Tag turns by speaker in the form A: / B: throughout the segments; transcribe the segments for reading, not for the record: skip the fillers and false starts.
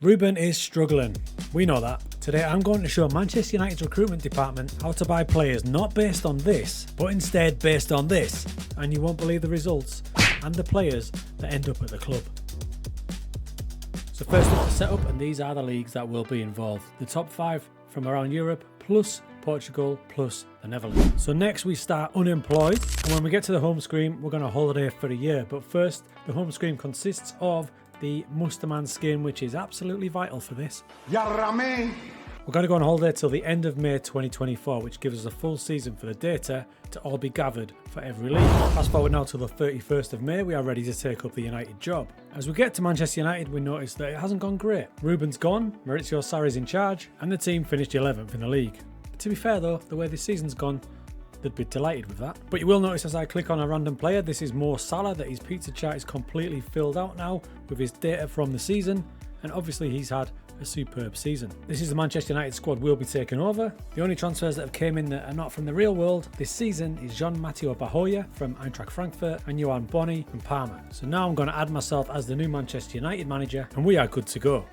A: Ruben is struggling. We know that. Today I'm going to show Manchester United's recruitment department how to buy players not based on this, but instead based on this. And you won't believe the results and the players that end up at the club. So first up, the setup, and these are the leagues that will be involved. The top 5 from around Europe, plus Portugal, plus the Netherlands. So next we start unemployed, and when we get to the home screen, we're going to holiday for a year. But first, the home screen consists of the Musterman skin, which is absolutely vital for this. We're going to go on holiday till the end of May 2024, which gives us a full season for the data to all be gathered for every league. Fast forward now to the 31st of May, we are ready to take up the United job. As we get to Manchester United, we notice that it hasn't gone great. Ruben's gone, Maurizio Sarri's in charge, and the team finished 11th in the league. But to be fair though, the way this season's gone, they'd be delighted with that. But you will notice as I click on a random player, this is Mo Salah, that his pizza chart is completely filled out now with his data from the season, and obviously he's had a superb season. This is the Manchester United squad we'll be taking over. The only transfers that have came in that are not from the real world this season is Jean-Mathieu Bahoya from Eintracht Frankfurt and Johan Boni from Parma. So now I'm going to add myself as the new Manchester United manager and we are good to go.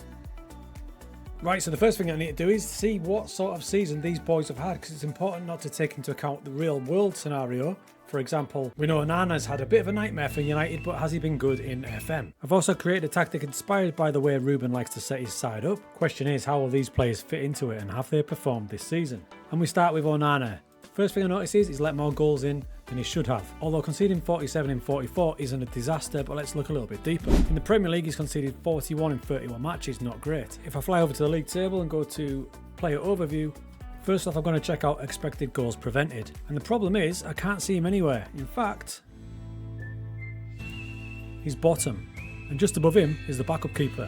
A: Right, so the first thing I need to do is see what sort of season these boys have had, because it's important not to take into account the real world scenario. For example, we know Onana's had a bit of a nightmare for United, but has he been good in FM? I've also created a tactic inspired by the way Ruben likes to set his side up. Question is, how will these players fit into it and have they performed this season? And we start with Onana. First thing I notice is he's let more goals in than he should have. Although conceding 47 in 44 isn't a disaster, but let's look a little bit deeper. In the Premier League, he's conceded 41 in 31 matches, not great. If I fly over to the league table and go to player overview, first off I'm going to check out expected goals prevented. And the problem is, I can't see him anywhere. In fact, he's bottom. And just above him is the backup keeper.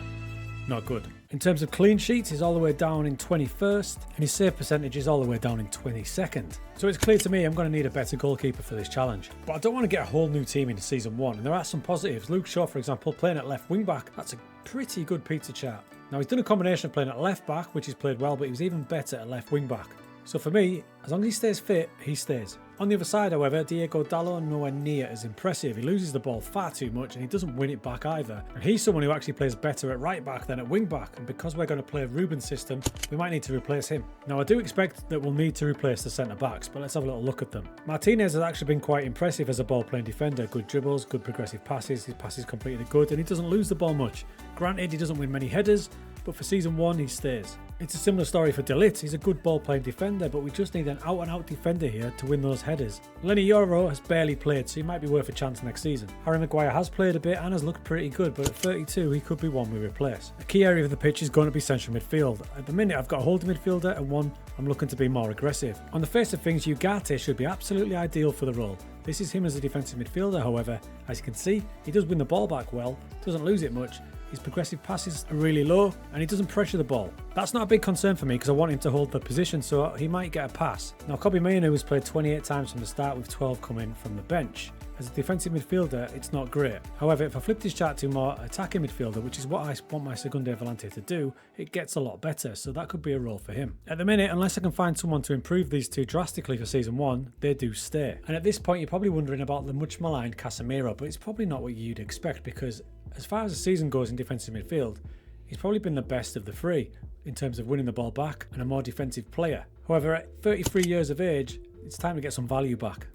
A: Not good. In terms of clean sheets, he's all the way down in 21st, and his save percentage is all the way down in 22nd. So it's clear to me I'm going to need a better goalkeeper for this challenge. But I don't want to get a whole new team into season 1, and there are some positives. Luke Shaw, for example, playing at left wing back, that's a pretty good pizza chart. Now he's done a combination of playing at left back, which he's played well, but he was even better at left wing back. So for me, as long as he stays fit, he stays. On the other side, however, Diego Dalot nowhere near as impressive. He loses the ball far too much and he doesn't win it back either. And he's someone who actually plays better at right back than at wing back. And because we're going to play Ruben's system, we might need to replace him. Now I do expect that we'll need to replace the centre backs, but let's have a little look at them. Martinez has actually been quite impressive as a ball playing defender. Good dribbles, good progressive passes, his passes completely good, and he doesn't lose the ball much. Granted, he doesn't win many headers, but for season 1 he stays. It's a similar story for De Ligt. He's a good ball playing defender, but we just need an out and out defender here to win those headers. Lenny Yoro has barely played, so he might be worth a chance next season. Harry Maguire has played a bit and has looked pretty good, but at 32 he could be one we replace. A key area of the pitch is going to be central midfield. At the minute I've got a holding midfielder and one I'm looking to be more aggressive. On the face of things, Ugarte should be absolutely ideal for the role. This is him as a defensive midfielder, however. As you can see, he does win the ball back well, doesn't lose it much. His progressive passes are really low and he doesn't pressure the ball. That's not a big concern for me because I want him to hold the position, so he might get a pass. Now Kobbie Mainoo has played 28 times from the start with 12 coming from the bench. As a defensive midfielder, it's not great. However, if I flip this chart to more attacking midfielder, which is what I want my Segunde Volante to do, it gets a lot better, so that could be a role for him. At the minute, unless I can find someone to improve these two drastically for season 1, they do stay. And at this point, you're probably wondering about the much maligned Casemiro, but it's probably not what you'd expect because as far as the season goes in defensive midfield, he's probably been the best of the three in terms of winning the ball back and a more defensive player. However, at 33 years of age, it's time to get some value back.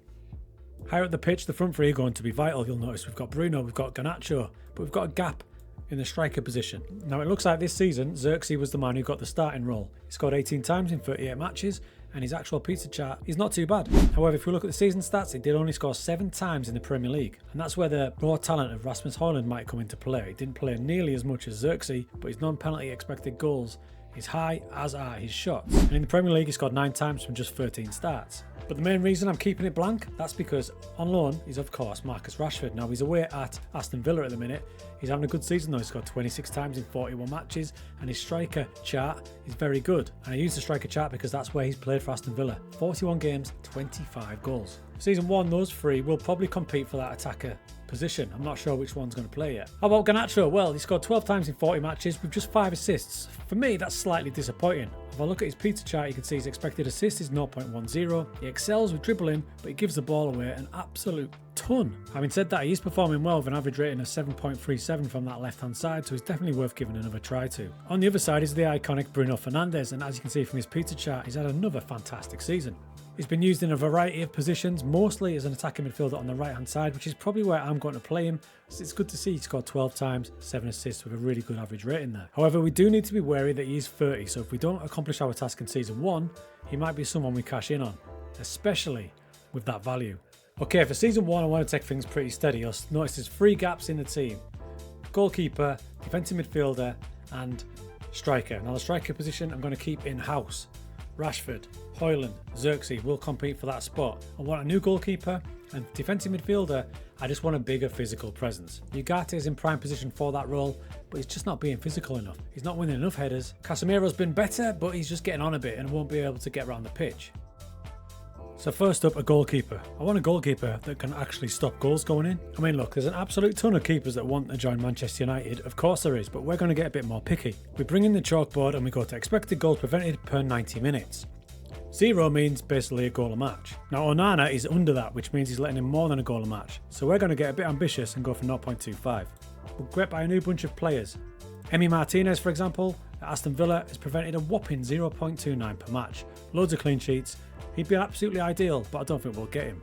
A: Higher up the pitch, the front three are going to be vital. You'll notice we've got Bruno, we've got Garnacho, but we've got a gap in the striker position. Now it looks like this season, Xerxes was the man who got the starting role. He scored 18 times in 38 matches, and his actual pizza chart is not too bad. However, if we look at the season stats, he did only score 7 times in the Premier League, and that's where the raw talent of Rasmus Højlund might come into play. He didn't play nearly as much as Xerxes, but his non-penalty expected goals is high, as are his shots. And in the Premier League, he scored 9 times from just 13 starts. But the main reason I'm keeping it blank, that's because on loan is of course Marcus Rashford. Now he's away at Aston Villa at the minute. He's having a good season though. He's scored 26 times in 41 matches and his striker chart is very good. And I use the striker chart because that's where he's played for Aston Villa. 41 games, 25 goals. Season 1, those three will probably compete for that attacker position. I'm not sure which one's going to play yet. How about Garnacho? Well, he scored 12 times in 40 matches with just 5 assists. For me, that's slightly disappointing. If I look at his pizza chart, you can see his expected assist is 0.10. He excels with dribbling, but he gives the ball away an absolute ton. Having said that, he is performing well with an average rating of 7.37 from that left-hand side, so he's definitely worth giving another try to. On the other side is the iconic Bruno Fernandes, and as you can see from his pizza chart, he's had another fantastic season. He's been used in a variety of positions, mostly as an attacking midfielder on the right-hand side, which is probably where I'm going to play him. It's good to see he scored 12 times, 7 assists with a really good average rating there. However, we do need to be wary that he's 30, so if we don't accomplish our task in Season 1, he might be someone we cash in on, especially with that value. Okay, for Season 1, I want to take things pretty steady. You'll notice there's 3 gaps in the team. Goalkeeper, defensive midfielder, and striker. Now the striker position I'm going to keep in-house. Rashford, Højlund, Xerxes will compete for that spot. I want a new goalkeeper, and defensive midfielder, I just want a bigger physical presence. Ugarte is in prime position for that role, but he's just not being physical enough. He's not winning enough headers. Casemiro's been better, but he's just getting on a bit and won't be able to get around the pitch. So first up, a goalkeeper. I want a goalkeeper that can actually stop goals going in. I mean, look, there's an absolute ton of keepers that want to join Manchester United. Of course there is, but we're going to get a bit more picky. We bring in the chalkboard and we go to expected goals prevented per 90 minutes. 0 means basically a goal a match. Now Onana is under that, which means he's letting in more than a goal a match. So we're going to get a bit ambitious and go for 0.25. We'll get by a new bunch of players. Emi Martinez, for example, at Aston Villa has prevented a whopping 0.29 per match. Loads of clean sheets. He'd be absolutely ideal, but I don't think we'll get him.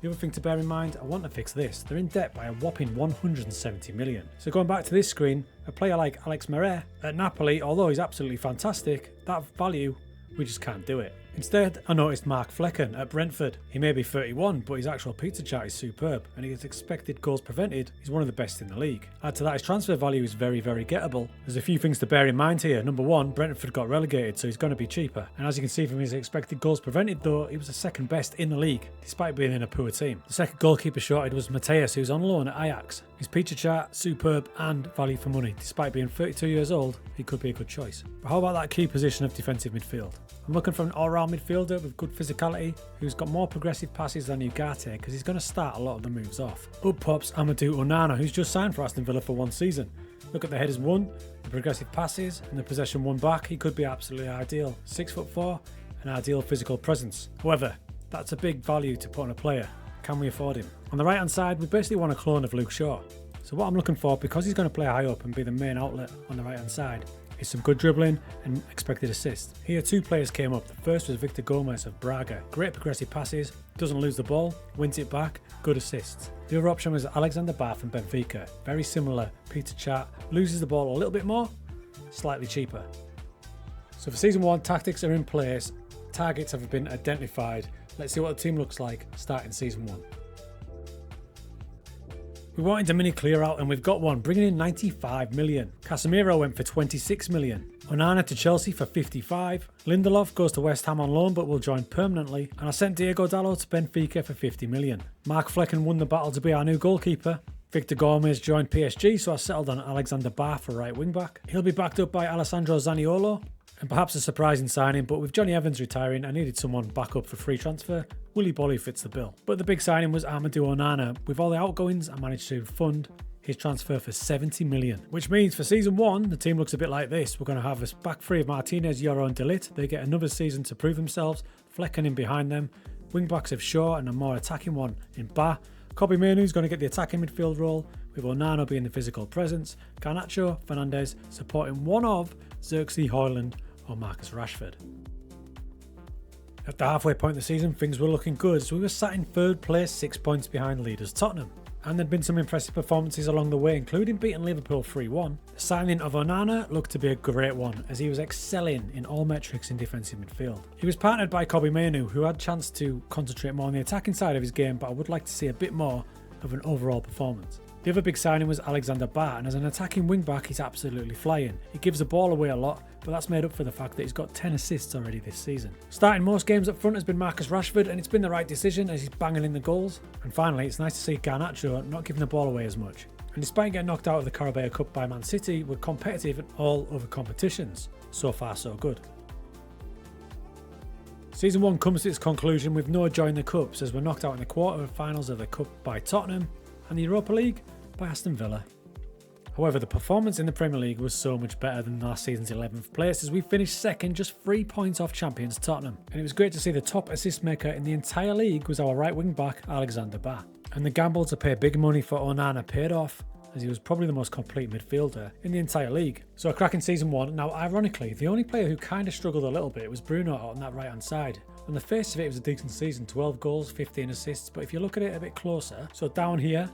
A: The other thing to bear in mind, I want to fix this. They're in debt by a whopping 170 million. So going back to this screen, a player like Alex Meret at Napoli, although he's absolutely fantastic, that value, we just can't do it. Instead, I noticed Mark Flecken at Brentford. He may be 31, but his actual pizza chart is superb, and his expected goals prevented is one of the best in the league. Add to that, his transfer value is very, very gettable. There's a few things to bear in mind here. Number one, Brentford got relegated, so he's going to be cheaper. And as you can see from his expected goals prevented, though, he was the second best in the league, despite being in a poor team. The second goalkeeper shorted was Mateus, who's on loan at Ajax. His pizza chart, superb and value for money. Despite being 32 years old, he could be a good choice. But how about that key position of defensive midfield? I'm looking for an all-round midfielder with good physicality, who's got more progressive passes than Ugarte, because he's going to start a lot of the moves off. Up pops Amadou Onana, who's just signed for Aston Villa for 1 season. Look at the headers won, the progressive passes, and the possession won back. He could be absolutely ideal. 6'4", an ideal physical presence. However, that's a big value to put on a player. Can we afford him? On the right hand side, we basically want a clone of Luke Shaw. So what I'm looking for, because he's going to play high up and be the main outlet on the right hand side, is some good dribbling and expected assists. Here 2 players came up. The first was Victor Gomez of Braga. Great progressive passes, doesn't lose the ball, wins it back, good assists. The other option was Alexander Ba from Benfica. Very similar pizza chart, loses the ball a little bit more, slightly cheaper. So for Season 1, tactics are in place, targets have been identified. Let's see what the team looks like starting Season 1. We wanted a mini clear out and we've got one, bringing in 95 million. Casemiro went for 26 million. Onana to Chelsea for 55. Lindelof goes to West Ham on loan but will join permanently. And I sent Diego Dalot to Benfica for 50 million. Mark Flecken won the battle to be our new goalkeeper. Victor Gomez joined PSG, so I settled on Alexander Ba for right wing back. He'll be backed up by Alessandro Zaniolo. And perhaps a surprising signing, but with Johnny Evans retiring, I needed someone back up for free transfer. Willy Bolly fits the bill. But the big signing was Amadou Onana. With all the outgoings, I managed to fund his transfer for 70 million. Which means for Season 1, the team looks a bit like this. We're going to have a back three of Martinez, Yoro and De Ligt. They get another season to prove themselves. Flecken in behind them. Wing backs of Shaw and a more attacking one in Ba. Kobbie Mainoo's going to get the attacking midfield role, with Onana being the physical presence. Garnacho, Fernandes supporting one of Xerxes, Højlund or Marcus Rashford. At the halfway point of the season, things were looking good as we were sat in 3rd place, 6 points behind leaders Tottenham. And there'd been some impressive performances along the way, including beating Liverpool 3-1. The signing of Onana looked to be a great one, as he was excelling in all metrics in defensive midfield. He was partnered by Kobbie Mainoo, who had a chance to concentrate more on the attacking side of his game, but I would like to see a bit more of an overall performance. The other big signing was Alexander Ba, and as an attacking wing-back, he's absolutely flying. He gives the ball away a lot, but that's made up for the fact that he's got 10 assists already this season. Starting most games up front has been Marcus Rashford, and it's been the right decision as he's banging in the goals. And finally, it's nice to see Garnacho not giving the ball away as much. And despite getting knocked out of the Carabao Cup by Man City, we're competitive in all other competitions. So far, so good. Season 1 comes to its conclusion with no joy in the Cups, as we're knocked out in the quarter-finals of the Cup by Tottenham, and the Europa League by Aston Villa. However, the performance in the Premier League was so much better than last season's 11th place, as we finished second, just 3 points off champions Tottenham. And it was great to see the top assist maker in the entire league was our right wing back Alexander Ba. And the gamble to pay big money for Onana paid off, as he was probably the most complete midfielder in the entire league. So a cracking season 1. Now, ironically, the only player who kind of struggled a little bit was Bruno on that right-hand side. On the face of it was a decent season, 12 goals, 15 assists, but if you look at it a bit closer, so down here,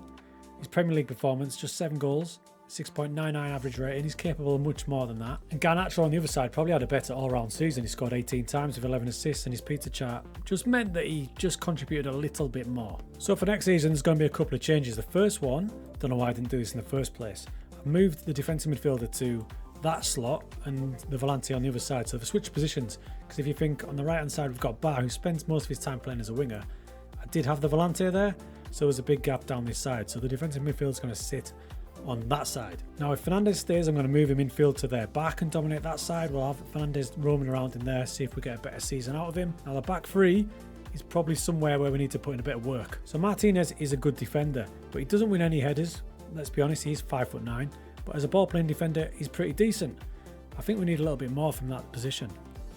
A: his Premier League performance, just 7 goals, 6.99 average rating. He's capable of much more than that. And Garnacho on the other side probably had a better all-round season. He scored 18 times with 11 assists, and his pizza chart just meant that he just contributed a little bit more. So for next season, there's going to be a couple of changes. The first one, don't know why I didn't do this in the first place. I've moved the defensive midfielder to that slot and the volante on the other side. So they've switched positions, because if you think on the right-hand side we've got Bar, who spends most of his time playing as a winger. I did have the volante there, so there's a big gap down this side. So the defensive midfield is going to sit on that side. Now if Fernandes stays, I'm going to move him infield to their back and dominate that side. We'll have Fernandes roaming around in there, see if we get a better season out of him. Now the back three is probably somewhere where we need to put in a bit of work. So Martinez is a good defender, but he doesn't win any headers. Let's be honest, he's 5'9", but as a ball playing defender, he's pretty decent. I think we need a little bit more from that position.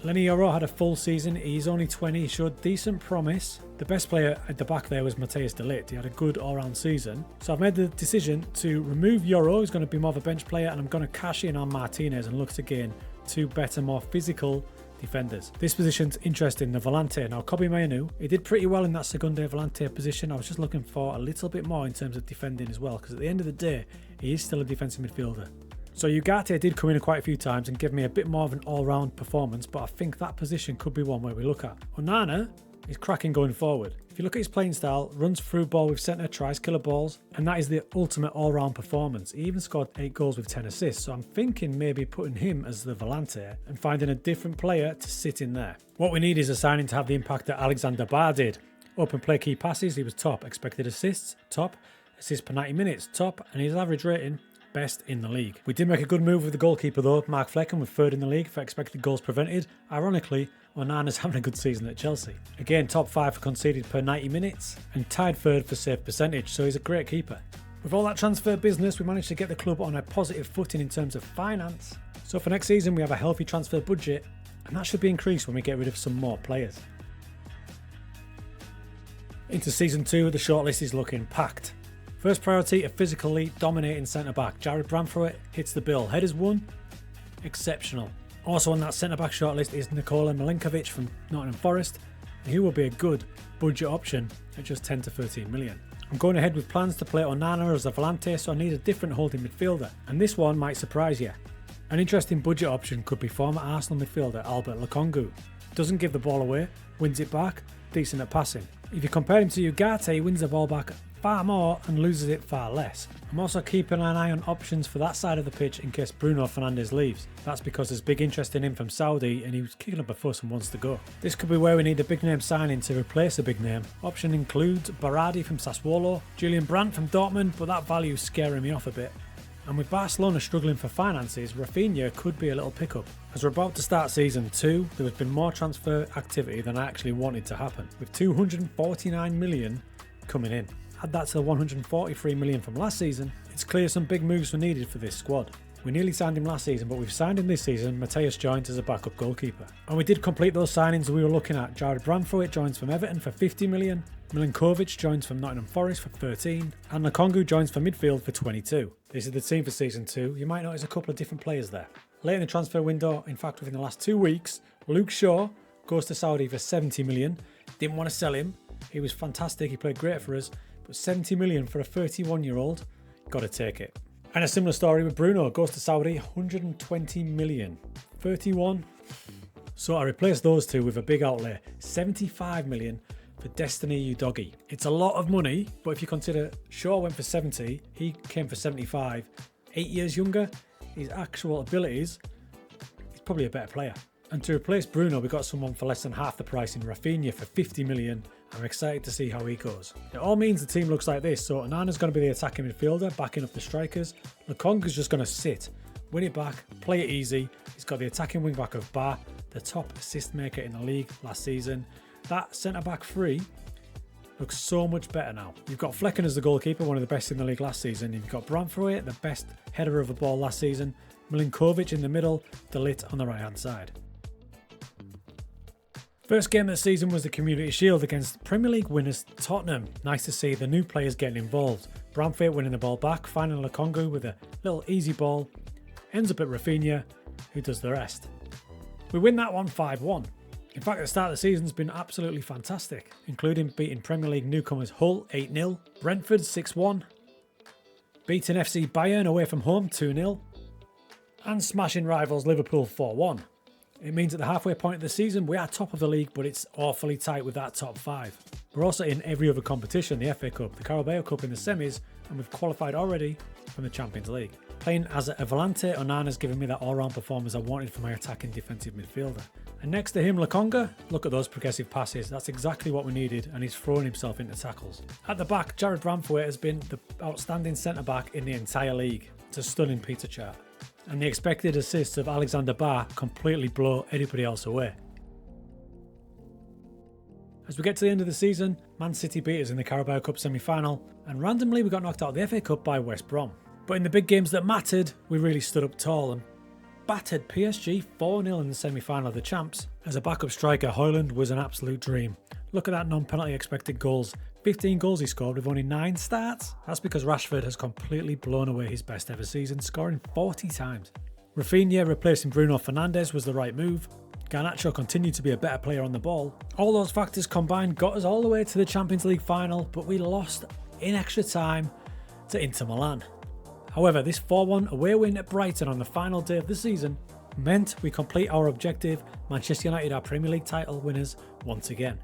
A: Lenny Yoro had a full season. He's only 20. He showed decent promise. The best player at the back there was Matthijs de Ligt. He had a good all-round season. So I've made the decision to remove Yoro, who's going to be more of a bench player, and I'm going to cash in on Martinez and look to gain 2 better, more physical defenders. This position's interesting, the volante. Now, Kobe Mainoo, he did pretty well in that Segunde volante position. I was just looking for a little bit more in terms of defending as well, because at the end of the day, he is still a defensive midfielder. So Ugarte did come in quite a few times and give me a bit more of an all-round performance, but I think that position could be one where we look at. Onana is cracking going forward. If you look at his playing style, runs through ball with centre, tries killer balls, and that is the ultimate all-round performance. He even scored 8 goals with 10 assists, so I'm thinking maybe putting him as the volante and finding a different player to sit in there. What we need is a signing to have the impact that Alexander Bar did. Open play key passes, he was top. Expected assists, top. Assists per 90 minutes, top. And his average rating, best in the league. We did make a good move with the goalkeeper though. Mark Flecken was 3rd in the league for expected goals prevented. Ironically, Onana's having a good season at Chelsea. Again, top 5 for conceded per 90 minutes and tied 3rd for save percentage, so he's a great keeper. With all that transfer business, we managed to get the club on a positive footing in terms of finance. So for next season, we have a healthy transfer budget, and that should be increased when we get rid of some more players. Into season 2, the shortlist is looking packed. First priority, a physically dominating centre-back. Jared Brandthwaite hits the bill. Headers 1, exceptional. Also on that centre-back shortlist is Nikola Milenkovic from Nottingham Forest. He will be a good budget option at just 10 to 13 million. I'm going ahead with plans to play Onana as a volante, so I need a different holding midfielder. And this one might surprise you. An interesting budget option could be former Arsenal midfielder Albert Lukongu. Doesn't give the ball away, wins it back, decent at passing. If you compare him to Ugarte, he wins the ball back far more and loses it far less. I'm also keeping an eye on options for that side of the pitch in case Bruno Fernandes leaves. That's because there's big interest in him from Saudi and he was kicking up a fuss and wants to go. This could be where we need a big name signing to replace a big name. Option includes Berardi from Sassuolo, Julian Brandt from Dortmund, but that value is scaring me off a bit. And with Barcelona struggling for finances, Rafinha could be a little pickup. As we're about to start season 2, there has been more transfer activity than I actually wanted to happen, with 249 million coming in. Add that to the 143 million from last season, it's clear some big moves were needed for this squad. We nearly signed him last season, but we've signed him this season. Matthijs joins as a backup goalkeeper. And we did complete those signings we were looking at. Jared Brandthwaite joins from Everton for 50 million, Milenkovic joins from Nottingham Forest for 13, and Lukongu joins for midfield for 22. This is the team for season 2. You might notice a couple of different players there. Late in the transfer window, in fact within the last 2 weeks, Luke Shaw goes to Saudi for 70 million. Didn't want to sell him. He was fantastic, he played great for us. But 70 million for a 31-year-old, got to take it. And a similar story with Bruno, goes to Saudi, 120 million. 31. So I replaced those two with a big outlay, 75 million for Destiny Udogie. It's a lot of money, but if you consider Shaw went for 70, he came for 75. 8 years younger, his actual abilities, he's probably a better player. And to replace Bruno, we got someone for less than half the price in Rafinha for 50 million. I'm excited to see how he goes. It all means the team looks like this. So Onana's going to be the attacking midfielder, backing up the strikers. Lukongu's just going to sit, win it back, play it easy. He's got the attacking wing back of Bar, the top assist maker in the league last season. That centre-back three looks so much better now. You've got Flecken as the goalkeeper, one of the best in the league last season. You've got Brandthwaite, the best header of a ball last season. Milenkovic in the middle, de Ligt on the right-hand side. First game of the season was the Community Shield against Premier League winners Tottenham. Nice to see the new players getting involved. Bramford winning the ball back, finding Lukonga with a little easy ball. Ends up at Rafinha, who does the rest. We win that one 5-1. In fact, the start of the season's been absolutely fantastic, including beating Premier League newcomers Hull 8-0, Brentford 6-1, beating FC Bayern away from home 2-0, and smashing rivals Liverpool 4-1. It means at the halfway point of the season we are top of the league, but it's awfully tight with that top 5. We're also in every other competition, the FA Cup, the Carabao Cup in the semis, and we've qualified already from the Champions League. Playing as a Volante, Onana's given me that all-round performance I wanted for my attacking defensive midfielder. And next to him, Lukonga, look at those progressive passes. That's exactly what we needed, and he's throwing himself into tackles. At the back, Jared Bramford has been the outstanding centre-back in the entire league. It's a stunning pizza chart. And the expected assists of Alexander Barr completely blow anybody else away. As we get to the end of the season, Man City beat us in the Carabao Cup semi-final, and randomly we got knocked out of the FA Cup by West Brom. But in the big games that mattered, we really stood up tall and battered PSG 4-0 in the semi-final of the Champs. As a backup striker, Højlund was an absolute dream. Look at that non-penalty expected goals. 15 goals he scored with only 9 starts. That's because Rashford has completely blown away his best ever season, scoring 40 times. Rafinha replacing Bruno Fernandes was the right move. Garnacho continued to be a better player on the ball. All those factors combined got us all the way to the Champions League final, but we lost in extra time to Inter Milan. However, this 4-1 away win at Brighton on the final day of the season meant we complete our objective. Manchester United are Premier League title winners once again.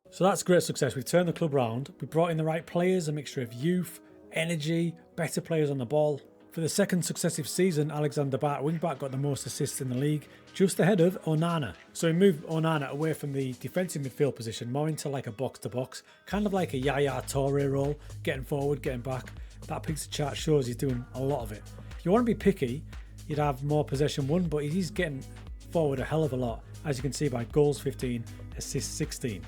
A: So that's great success. We've turned the club round. We brought in the right players, a mixture of youth, energy, better players on the ball. For the second successive season, Alexander Barr, wingback, got the most assists in the league, just ahead of Onana. So we moved Onana away from the defensive midfield position, more into like a box-to-box, kind of like a Yaya Toure role, getting forward, getting back. That picture chart shows he's doing a lot of it. If you want to be picky, you'd have more possession won, but he's getting forward a hell of a lot, as you can see by goals 15, assists 16.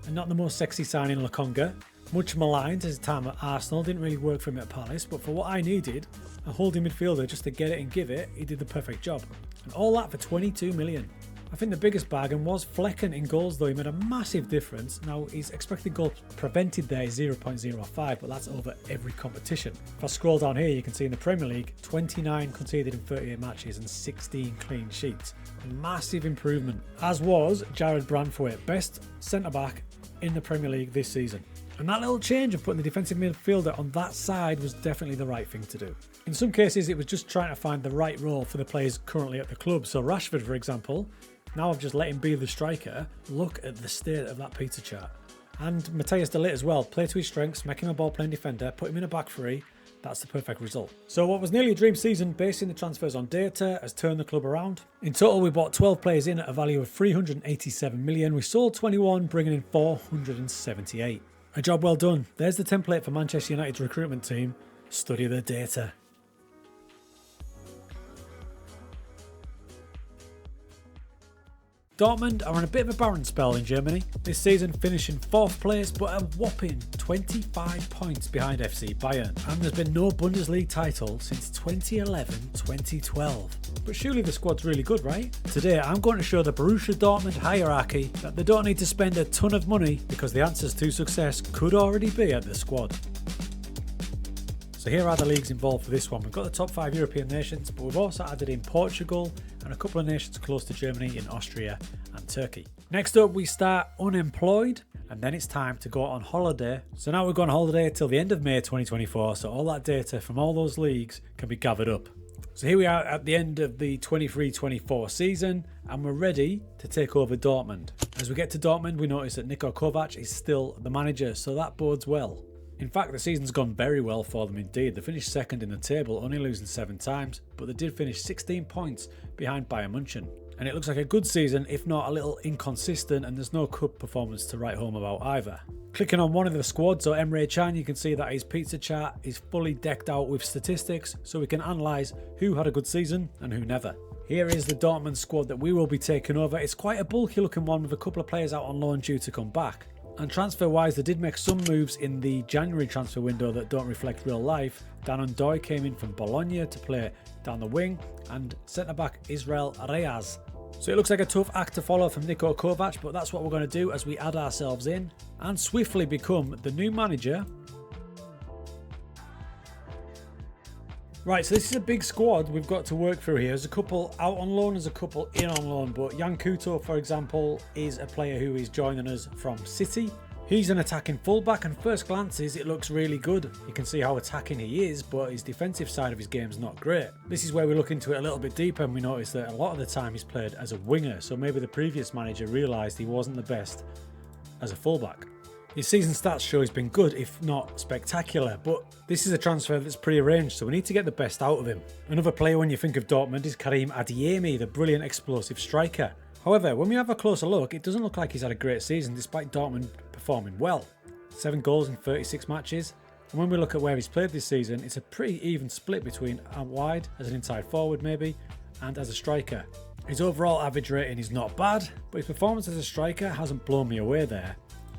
A: And not the most sexy signing, Lukonga. Much maligned his time at Arsenal, didn't really work for him at Palace, but for what I needed, a holding midfielder just to get it and give it, he did the perfect job. And all that for 22 million. I think the biggest bargain was Flecken in goals though. He made a massive difference. Now his expected goals prevented there is 0.05, but that's over every competition. If I scroll down here, you can see in the Premier League, 29 conceded in 38 matches and 16 clean sheets. Massive improvement, as was Jared Bramford, best centre-back in the Premier League this season. And that little change of putting the defensive midfielder on that side was definitely the right thing to do. In some cases, it was just trying to find the right role for the players currently at the club. So Rashford, for example, now I've just let him be the striker. Look at the state of that pizza chart. And Matthias de Ligt as well. Play to his strengths, make him a ball-playing defender, put him in a back three. That's the perfect result. So what was nearly a dream season, basing the transfers on data, has turned the club around. In total, we bought 12 players in at a value of 387 million. We sold 21, bringing in 478. A job well done. There's the template for Manchester United's recruitment team. Study the data. Dortmund are on a bit of a barren spell in Germany. This season finishing 4th place, but a whopping 25 points behind FC Bayern. And there's been no Bundesliga title since 2011-2012. But surely the squad's really good, right? Today I'm going to show the Borussia Dortmund hierarchy that they don't need to spend a ton of money because the answers to success could already be at the squad. So here are the leagues involved for this one. We've got the top 5 European nations, but we've also added in Portugal and a couple of nations close to Germany in Austria and Turkey. Next up, we start unemployed, and then it's time to go on holiday. So now we're going on holiday till the end of May 2024, so all that data from all those leagues can be gathered up. So here we are at the end of the 23-24 season, and we're ready to take over Dortmund. As we get to Dortmund, we notice that Niko Kovac is still the manager, so that bodes well. In fact, the season's gone very well for them indeed. They finished second in the table, only losing 7 times, but they did finish 16 points behind Bayern München. And it looks like a good season, if not a little inconsistent, and there's no cup performance to write home about either. Clicking on one of the squads, so Emre Can, you can see that his pizza chart is fully decked out with statistics, so we can analyse who had a good season and who never. Here is the Dortmund squad that we will be taking over. It's quite a bulky looking one with a couple of players out on loan due to come back. And transfer wise, they did make some moves in the January transfer window that don't reflect real life. Dan Undoy came in from Bologna to play down the wing, and centre back Israel Reyes. So it looks like a tough act to follow from Niko Kovac, but that's what we're going to do as we add ourselves in and swiftly become the new manager. Right, so this is a big squad we've got to work through here. There's a couple out on loan, there's a couple in on loan, but Jan Couto, for example, is a player who is joining us from City. He's an attacking fullback, and first glances it looks really good. You can see how attacking he is, but his defensive side of his game is not great. This is where we look into it a little bit deeper, and we notice that a lot of the time he's played as a winger, so maybe the previous manager realised he wasn't the best as a fullback. His season stats show he's been good, if not spectacular, but this is a transfer that's pre-arranged, so we need to get the best out of him. Another player when you think of Dortmund is Karim Adeyemi, the brilliant explosive striker. However, when we have a closer look, it doesn't look like he's had a great season despite Dortmund performing well. 7 goals in 36 matches, and when we look at where he's played this season, it's a pretty even split between out wide, as an inside forward maybe, and as a striker. His overall average rating is not bad, but his performance as a striker hasn't blown me away there.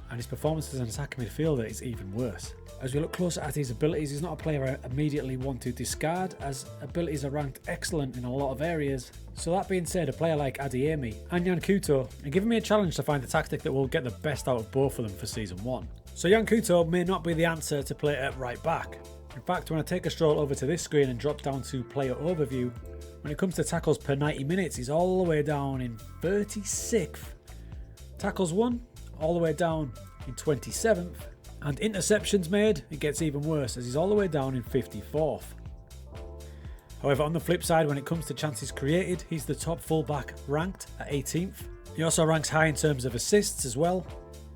A: And his performance as an attacking midfielder is even worse. As we look closer at his abilities, he's not a player I immediately want to discard, as abilities are ranked excellent in a lot of areas. So that being said, a player like Adeyemi and Jan Couto are giving me a challenge to find the tactic that will get the best out of both of them for season 1. So Jan Couto may not be the answer to play at right back. In fact, when I take a stroll over to this screen and drop down to player overview, when it comes to tackles per 90 minutes, he's all the way down in 36th. Tackles won, all the way down in 27th, and interceptions made, it gets even worse as he's all the way down in 54th. However, on the flip side, when it comes to chances created, he's the top fullback ranked at 18th. He also ranks high in terms of assists as well,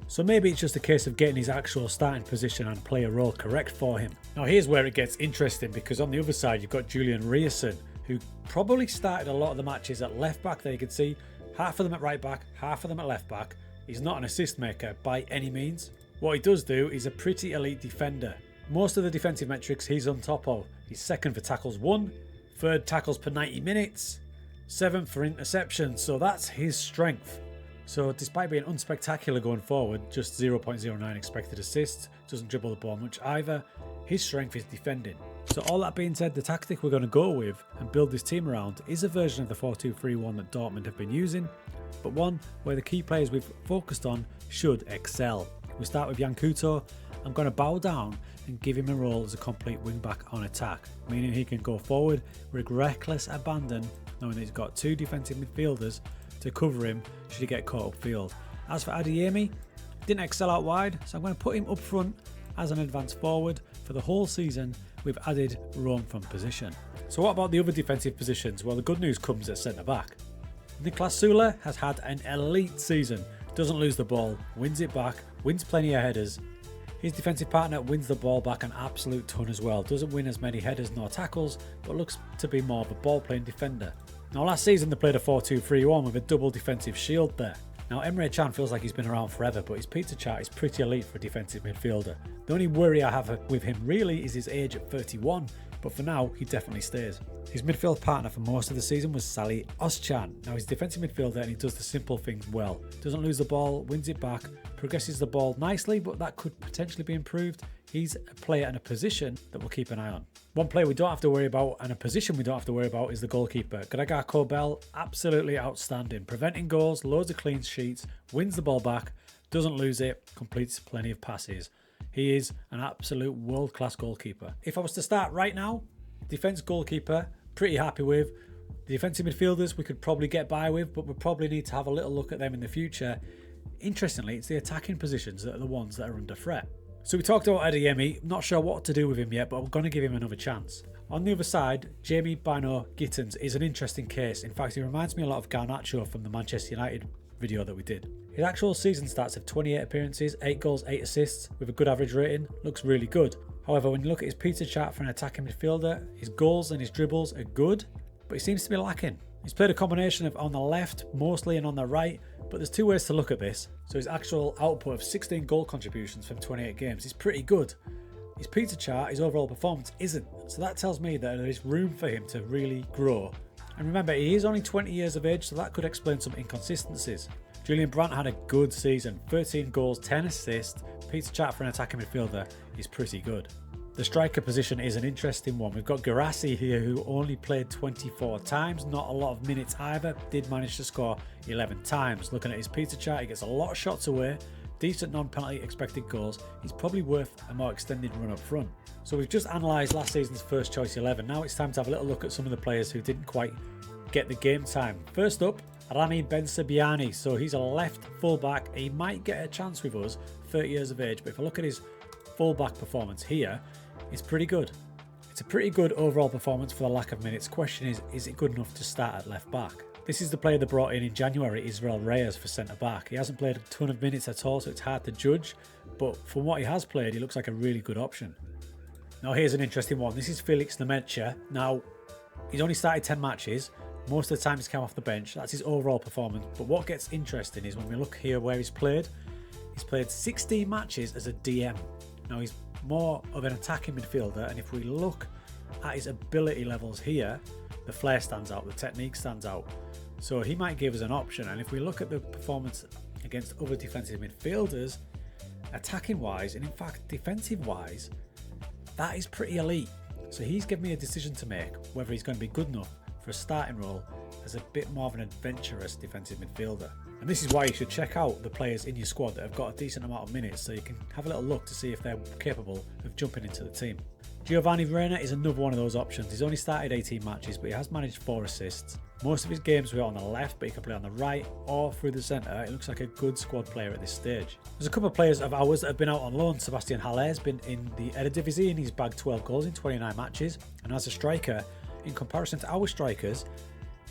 A: so maybe it's just a case of getting his actual starting position and player role correct for him. Now here's where it gets interesting, because on the other side you've got Julian Rierson, who probably started a lot of the matches at left back. There you can see half of them at right back, half of them at left back. He's not an assist maker by any means. What he does do is a pretty elite defender. Most of the defensive metrics he's on top of. He's second for tackles won, third tackles per 90 minutes, 7th for interceptions, so that's his strength. So despite being unspectacular going forward, just 0.09 expected assists, doesn't dribble the ball much either, his strength is defending. So all that being said, the tactic we're going to go with and build this team around is a version of the 4-2-3-1 that Dortmund have been using, but one where the key players we've focused on should excel. We'll start with Jan Couto. I'm going to bow down and give him a role as a complete wing-back on attack, meaning he can go forward with reckless abandon, knowing that he's got 2 defensive midfielders to cover him should he get caught upfield. As for Adeyemi, didn't excel out wide, so I'm going to put him up front as an advanced forward. For the whole season, we've added roam from position. So what about the other defensive positions? Well, the good news comes at centre-back. Niklas Süle has had an elite season, doesn't lose the ball, wins it back, wins plenty of headers. His defensive partner wins the ball back an absolute ton as well, doesn't win as many headers nor tackles, but looks to be more of a ball-playing defender. Now last season they played a 4-2-3-1 with a double defensive shield there. Now Emre Can feels like he's been around forever, but his pizza chart is pretty elite for a defensive midfielder. The only worry I have with him really is his age at 31, but for now he definitely stays. His midfield partner for most of the season was Salih Özcan. Now he's a defensive midfielder and he does the simple things well. Doesn't lose the ball, wins it back, progresses the ball nicely, but that could potentially be improved. He's a player in a position that we'll keep an eye on. One player we don't have to worry about and a position we don't have to worry about is the goalkeeper. Gregor Kobel, absolutely outstanding. Preventing goals, loads of clean sheets, wins the ball back, doesn't lose it, completes plenty of passes. He is an absolute world-class goalkeeper. If I was to start right now, defence goalkeeper, pretty happy with. The defensive midfielders we could probably get by with, but we probably need to have a little look at them in the future. Interestingly, it's the attacking positions that are the ones that are under threat. So we talked about Adeyemi, not sure what to do with him yet, but we're going to give him another chance. On the other side, Jamie Bino Gittens is an interesting case. In fact, he reminds me a lot of Garnacho from the Manchester United video that we did. His actual season stats have 28 appearances, 8 goals, 8 assists, with a good average rating, looks really good. However, when you look at his pizza chart for an attacking midfielder, his goals and his dribbles are good, but he seems to be lacking. He's played a combination of on the left mostly and on the right, but there's 2 ways to look at this. So his actual output of 16 goal contributions from 28 games is pretty good. His pizza chart, his overall performance isn't, so that tells me that there is room for him to really grow. And remember, he is only 20 years of age, so that could explain some inconsistencies. Julian Brandt had a good season, 13 goals, 10 assists. Peter Chat for an attacking midfielder is pretty good. The striker position is an interesting one. We've got Garassi here, who only played 24 times, not a lot of minutes either, did manage to score 11 times. Looking at his Peter Chart, he gets a lot of shots away, decent non-penalty expected goals. He's probably worth a more extended run up front. So we've just analysed last season's first choice 11. Now it's time to have a little look at some of the players who didn't quite get the game time. First up, Rami Bensebaini. So he's a left fullback. He might get a chance with us, 30 years of age, but if I look at his fullback performance here, it's pretty good. It's a pretty good overall performance for the lack of minutes. Question is it good enough to start at left back? This is the player they brought in January, Israel Reyes, for centre back. He hasn't played a ton of minutes at all, so it's hard to judge, but from what he has played, he looks like a really good option. Now here's an interesting one. This is Felix Nemecha. Now, he's only started 10 matches. Most of the time he's come off the bench. That's his overall performance. But what gets interesting is when we look here where he's played 16 matches as a DM. Now he's more of an attacking midfielder, and if we look at his ability levels here, the flair stands out, the technique stands out. So he might give us an option. And if we look at the performance against other defensive midfielders, attacking wise, and in fact defensive wise, that is pretty elite. So he's given me a decision to make, whether he's going to be good enough for a starting role as a bit more of an adventurous defensive midfielder. And this is why you should check out the players in your squad that have got a decent amount of minutes, so you can have a little look to see if they're capable of jumping into the team. Giovanni Reina is another one of those options. He's only started 18 matches, but he has managed 4 assists. Most of his games were on the left, but he can play on the right or through the centre. It looks like a good squad player at this stage. There's a couple of players of ours that have been out on loan. Sebastian Haller has been in the Eredivisie and he's bagged 12 goals in 29 matches. And as a striker, in comparison to our strikers,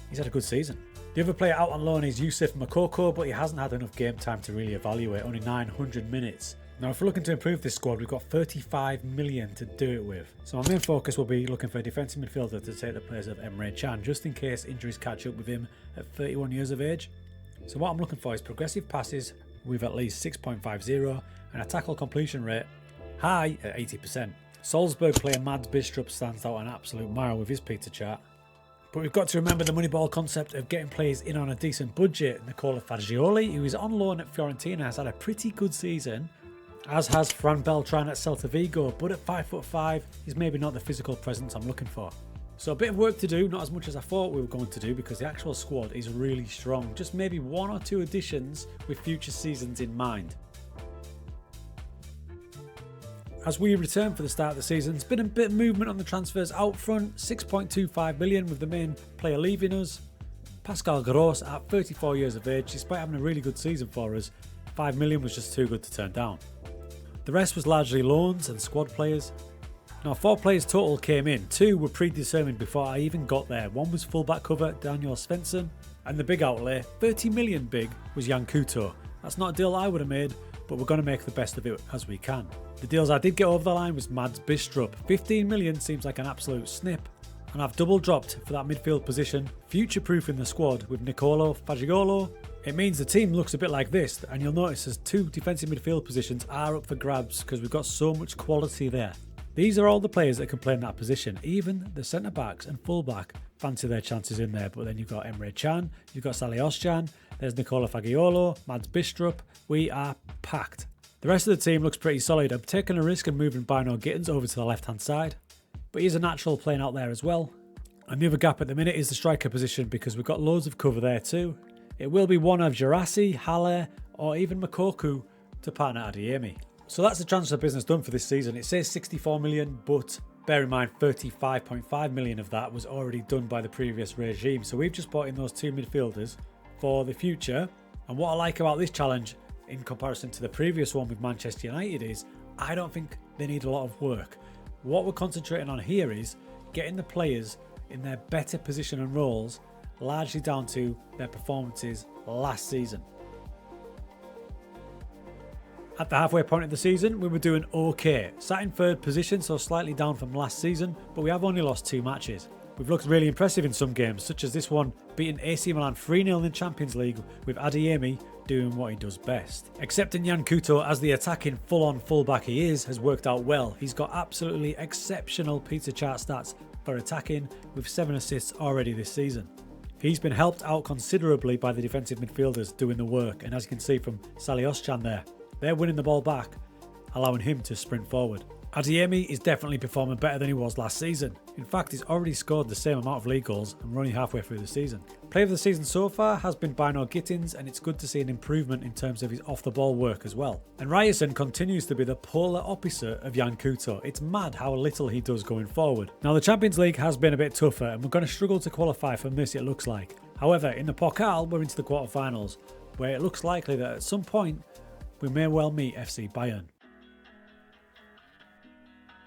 A: he's had a good season. The other player out on loan is Yusuf Makoko, but he hasn't had enough game time to really evaluate, only 900 minutes. Now if we're looking to improve this squad, we've got 35 million to do it with. So our main focus will be looking for a defensive midfielder to take the place of Emre Can, just in case injuries catch up with him at 31 years of age. So what I'm looking for is progressive passes with at least 6.50 and a tackle completion rate high at 80%. Salzburg player Mads Bistrup stands out an absolute mile with his Peter Chart. But we've got to remember the Moneyball concept of getting players in on a decent budget. Nicola Fagioli, who is on loan at Fiorentina, has had a pretty good season, as has Fran Beltran at Celta Vigo, but at 5'5", he's maybe not the physical presence I'm looking for. So a bit of work to do, not as much as I thought we were going to do, because the actual squad is really strong. Just maybe 1 or 2 additions with future seasons in mind. As we return for the start of the season, there's been a bit of movement on the transfers out front. 6.25 million with the main player leaving us. Pascal Gross at 34 years of age, despite having a really good season for us, 5 million was just too good to turn down. The rest was largely loans and squad players. Now 4 players total came in, 2 were predetermined before I even got there. One was fullback cover, Daniel Svensson, and the big outlay, 30 million big, was Jan Couto. That's not a deal I would have made, but we're going to make the best of it as we can. The deals I did get over the line was Mads Bistrup. 15 million seems like an absolute snip, and I've double dropped for that midfield position, future-proofing the squad with Nicolo Fagiolo. It means the team looks a bit like this, and you'll notice as 2 defensive midfield positions are up for grabs because we've got so much quality there. These are all the players that can play in that position. Even the centre-backs and full-back fancy their chances in there, but then you've got Emre Can, you've got Salih Özcan, there's Nicola Fagiolo, Mads Bistrup. We are packed. The rest of the team looks pretty solid. I'm taking a risk and moving Bino Gittins over to the left-hand side, but he's a natural playing out there as well. And the other gap at the minute is the striker position because we've got loads of cover there too. It will be one of Gerassi, Haller, or even Makoku to partner Adeyemi. So that's the transfer business done for this season. It says 64 million, but bear in mind 35.5 million of that was already done by the previous regime. So we've just bought in those 2 midfielders for the future. And what I like about this challenge in comparison to the previous one with Manchester United is I don't think they need a lot of work. What we're concentrating on here is getting the players in their better position and roles, largely down to their performances last season. At the halfway point of the season, we were doing okay. Sat in 3rd position, so slightly down from last season, but we have only lost 2 matches. We've looked really impressive in some games, such as this one, beating AC Milan 3-0 in the Champions League with Adeyemi doing what he does best. Accepting Jan Couto as the attacking full-on fullback he is has worked out well. He's got absolutely exceptional Peter Chart stats for attacking with 7 assists already this season. He's been helped out considerably by the defensive midfielders doing the work, and as you can see from Salioscan there, they're winning the ball back, allowing him to sprint forward. Adeyemi is definitely performing better than he was last season. In fact, he's already scored the same amount of league goals and we're only halfway through the season. Player of the season so far has been Bino Gittins, and it's good to see an improvement in terms of his off-the-ball work as well. And Ryerson continues to be the polar opposite of Jan Couto. It's mad how little he does going forward. Now the Champions League has been a bit tougher and we're going to struggle to qualify from this, it looks like. However, in the Pokal we're into the quarterfinals, where it looks likely that at some point we may well meet FC Bayern.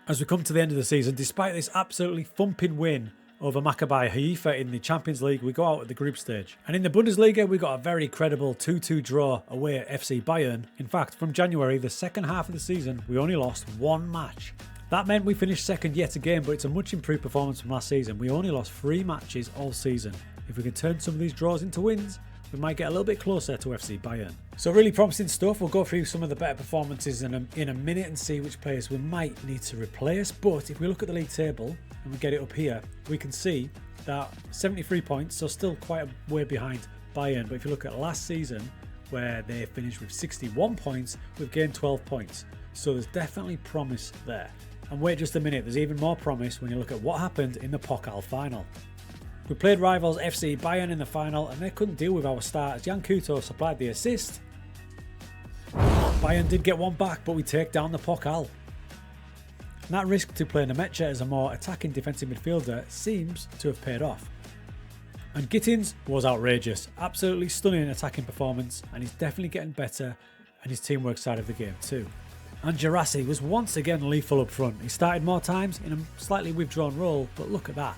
A: As we come to the end of the season, despite this absolutely thumping win over Maccabi Haifa in the Champions League, we go out at the group stage. And in the Bundesliga, we got a very credible 2-2 draw away at FC Bayern. In fact, from January, the second half of the season, we only lost one match. That meant we finished second yet again, but it's a much improved performance from last season. We only lost 3 matches all season. If we can turn some of these draws into wins, we might get a little bit closer to FC Bayern. So really promising stuff. We'll go through some of the better performances in a minute and see which players we might need to replace. But if we look at the league table and we get it up here, we can see that 73 points, so still quite a way behind Bayern. But if you look at last season, where they finished with 61 points, we've gained 12 points. So there's definitely promise there. And wait just a minute, there's even more promise when you look at what happened in the Pokal final. We played rivals FC Bayern in the final and they couldn't deal with our start as Jan Couto supplied the assist. Bayern did get one back, but we take down the Pokal. And that risk to play Nemecha as a more attacking defensive midfielder seems to have paid off. And Gittins was outrageous, absolutely stunning attacking performance, and he's definitely getting better and his teamwork side of the game too. And Gerassi was once again lethal up front. He started more times in a slightly withdrawn role, but look at that.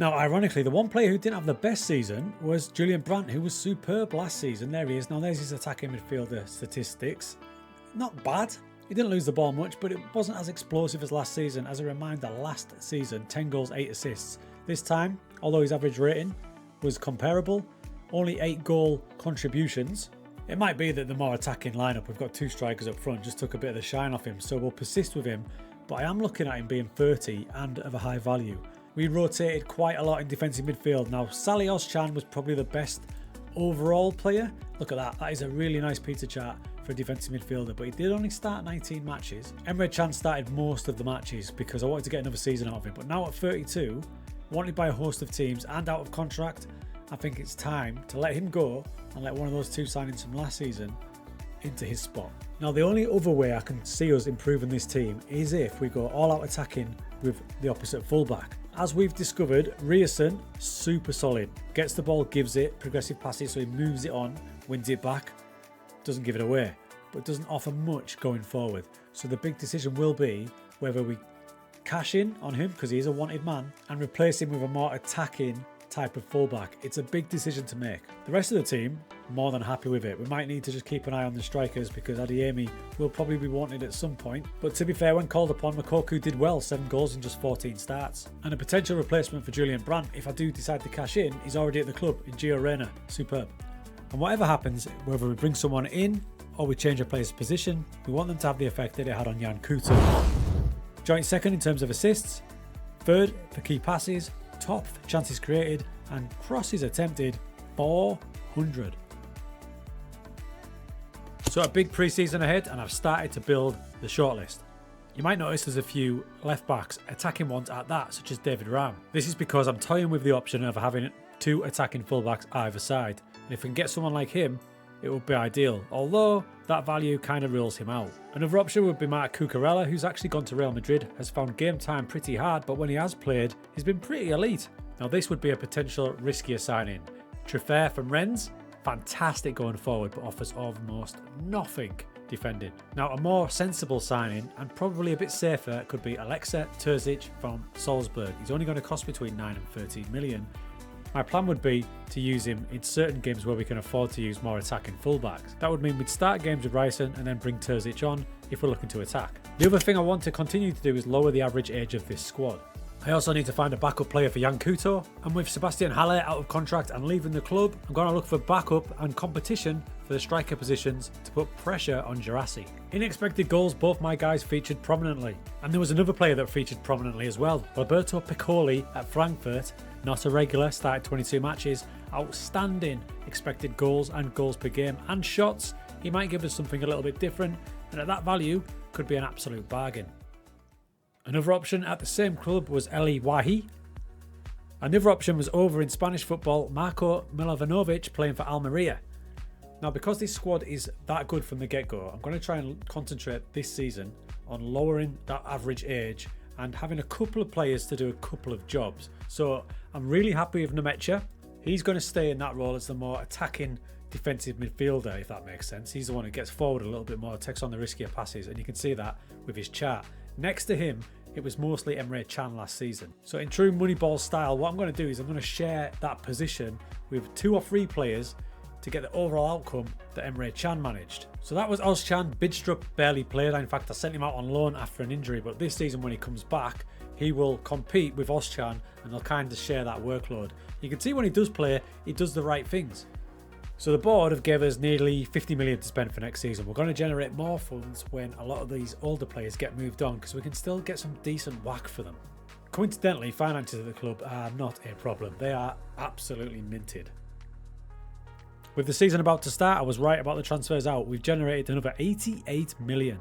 A: Now, ironically, the one player who didn't have the best season was Julian Brandt, who was superb last season. There he is. Now, there's his attacking midfielder statistics. Not bad. He didn't lose the ball much, but it wasn't as explosive as last season. As a reminder, last season, 10 goals, 8 assists. This time, although his average rating was comparable, only 8 goal contributions. It might be that the more attacking lineup, we've got 2 strikers up front, just took a bit of the shine off him, so we'll persist with him. But I am looking at him being 30 and of a high value. We rotated quite a lot in defensive midfield. Now, Salioscan was probably the best overall player. Look at that. That is a really nice pizza chart for a defensive midfielder, but he did only start 19 matches. Emre Can started most of the matches because I wanted to get another season out of him. But now at 32, wanted by a host of teams and out of contract, I think it's time to let him go and let one of those 2 signings from last season into his spot. Now, the only other way I can see us improving this team is if we go all out attacking with the opposite fullback. As we've discovered, Ryerson, super solid. Gets the ball, gives it, progressive passes, so he moves it on, wins it back, doesn't give it away, but doesn't offer much going forward. So the big decision will be whether we cash in on him, because he is a wanted man, and replace him with a more attacking type of fullback. It's a big decision to make. The rest of the team, more than happy with it. We might need to just keep an eye on the strikers because Adeyemi will probably be wanted at some point. But to be fair, when called upon, Mokoku did well, 7 goals in just 14 starts. And a potential replacement for Julian Brandt, if I do decide to cash in, is already at the club in Gio Reyna. Superb. And whatever happens, whether we bring someone in or we change a player's position, we want them to have the effect that it had on Jan Couto. Joint second in terms of assists, third for key passes, top for chances created, and crosses attempted, 400. So a big pre-season ahead, and I've started to build the shortlist. You might notice there's a few left backs, attacking ones at that, such as David Ram. This is because I'm toying with the option of having 2 attacking fullbacks either side, and if we can get someone like him, it would be ideal, although that value kind of rules him out. Another option would be Marc Cucurella, who's actually gone to Real Madrid, has found game time pretty hard, but when he has played, he's been pretty elite. Now this would be a potential riskier signing. Triffer from Rennes, fantastic going forward, but offers almost nothing defending. Now a more sensible signing, and probably a bit safer, could be Alexa Terzic from Salzburg. He's only going to cost between 9 and 13 million. My plan would be to use him in certain games where we can afford to use more attacking fullbacks. That would mean we'd start games with Ryerson and then bring Terzic on if we're looking to attack. The other thing I want to continue to do is lower the average age of this squad. I also need to find a backup player for Jan Couto, and with Sebastian Haller out of contract and leaving the club, I'm going to look for backup and competition for the striker positions to put pressure on Girassi. In expected goals, both my guys featured prominently, and there was another player that featured prominently as well, Roberto Piccoli at Frankfurt, not a regular, started 22 matches, outstanding expected goals and goals per game and shots. He might give us something a little bit different, and at that value could be an absolute bargain. Another option at the same club was Eli Wahi. Another option was over in Spanish football, Marko Milovanovic playing for Almeria. Now, because this squad is that good from the get-go, I'm going to try and concentrate this season on lowering that average age and having a couple of players to do a couple of jobs. So I'm really happy with Nemecha. He's going to stay in that role as the more attacking defensive midfielder, if that makes sense. He's the one who gets forward a little bit more, takes on the riskier passes, and you can see that with his chart. Next to him, it was mostly Emre Can last season. So in true Moneyball style, what I'm going to do is I'm going to share that position with 2 or 3 players to get the overall outcome that Emre Can managed. So that was Ozcan. Bidstrup barely played. In fact, I sent him out on loan after an injury, but this season when he comes back, he will compete with Ozcan and they'll kind of share that workload. You can see when he does play, he does the right things. So the board have given us nearly 50 million to spend for next season. We're going to generate more funds when a lot of these older players get moved on because we can still get some decent whack for them. Coincidentally, finances at the club are not a problem. They are absolutely minted. With the season about to start, I was right about the transfers out. We've generated another 88 million.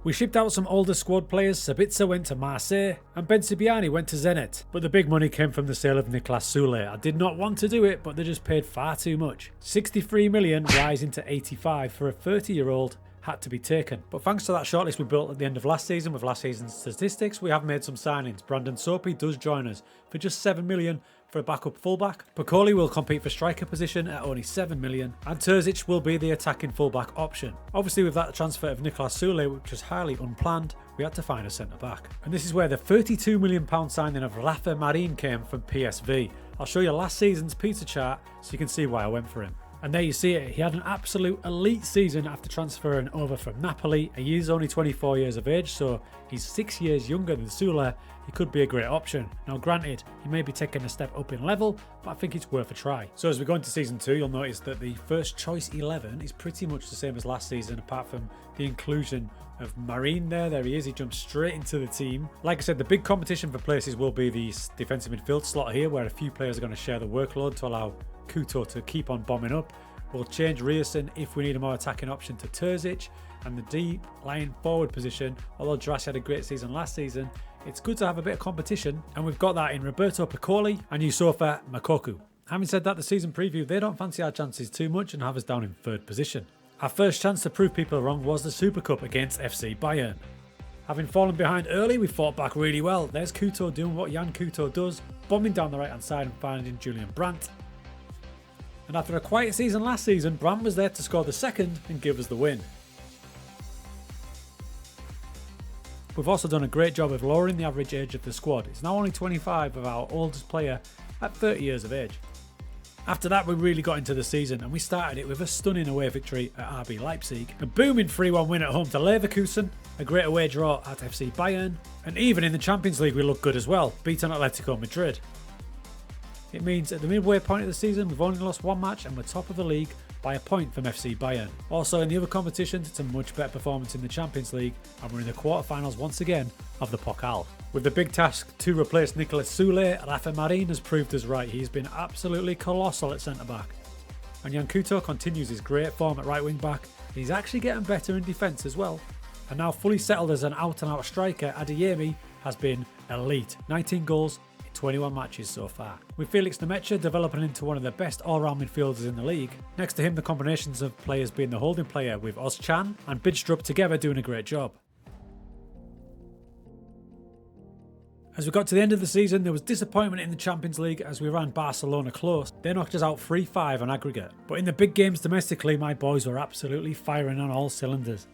A: We shipped out some older squad players. Sabitzer went to Marseille and Ben Sibiani went to Zenit. But the big money came from the sale of Niklas Sule. I did not want to do it, but they just paid far too much. 63 million rising to 85 for a 30-year-old had to be taken. But thanks to that shortlist we built at the end of last season with last season's statistics, we have made some signings. Brandon Soapy does join us for just 7 million for a backup fullback. Piccoli will compete for striker position at only 7 million, and Terzic will be the attacking fullback option. Obviously, with that transfer of Niklas Sule, which was highly unplanned, we had to find a centre back. And this is where the £32 million signing of Rafa Marin came from PSV. I'll show you last season's pizza chart so you can see why I went for him. And there you see it, he had an absolute elite season after transferring over from Napoli. He is only 24 years of age, so he's 6 years younger than Sule. He could be a great option. Now granted, he may be taking a step up in level, but I think it's worth a try. So as we go into season 2, you'll notice that the first choice 11 is pretty much the same as last season, apart from the inclusion of Marine there. There he is, he jumped straight into the team. Like I said, the big competition for places will be the defensive midfield slot here, where a few players are going to share the workload to allow Couto to keep on bombing up. We'll change Rierson if we need a more attacking option to Terzic, and the deep lying forward position, although Girassi had a great season last season, it's good to have a bit of competition, and we've got that in Roberto Piccoli and Yusufa Makoku. Having said that, the season preview, they don't fancy our chances too much and have us down in 3rd position. Our first chance to prove people wrong was the Super Cup against FC Bayern. Having fallen behind early, we fought back really well. There's Couto doing what Jan Couto does, bombing down the right hand side and finding Julian Brandt. And after a quiet season last season, Brandt was there to score the second and give us the win. We've also done a great job of lowering the average age of the squad. It's now only 25 with our oldest player at 30 years of age. After that, we really got into the season and we started it with a stunning away victory at RB Leipzig, a booming 3-1 win at home to Leverkusen, a great away draw at FC Bayern, and even in the Champions League we looked good as well, beating Atletico Madrid. It means at the midway point of the season we've only lost 1 match and we're top of the league by a point from FC Bayern. Also in the other competitions, it's a much better performance in the Champions League and we're in the quarterfinals once again of the Pokal. With the big task to replace Niklas Sule, Rafa Marin has proved us right. He's been absolutely colossal at centre back. And Jan Couto continues his great form at right wing back. He's actually getting better in defence as well. And now fully settled as an out and out striker, Adeyemi has been elite. 19 goals, 21 matches so far. With Felix Nemecha developing into one of the best all-round midfielders in the league. Next to him, the combinations of players being the holding player with Ozcan and Bidstrup together doing a great job. As we got to the end of the season, there was disappointment in the Champions League as we ran Barcelona close. They knocked us out 3-5 on aggregate. But in the big games domestically, my boys were absolutely firing on all cylinders.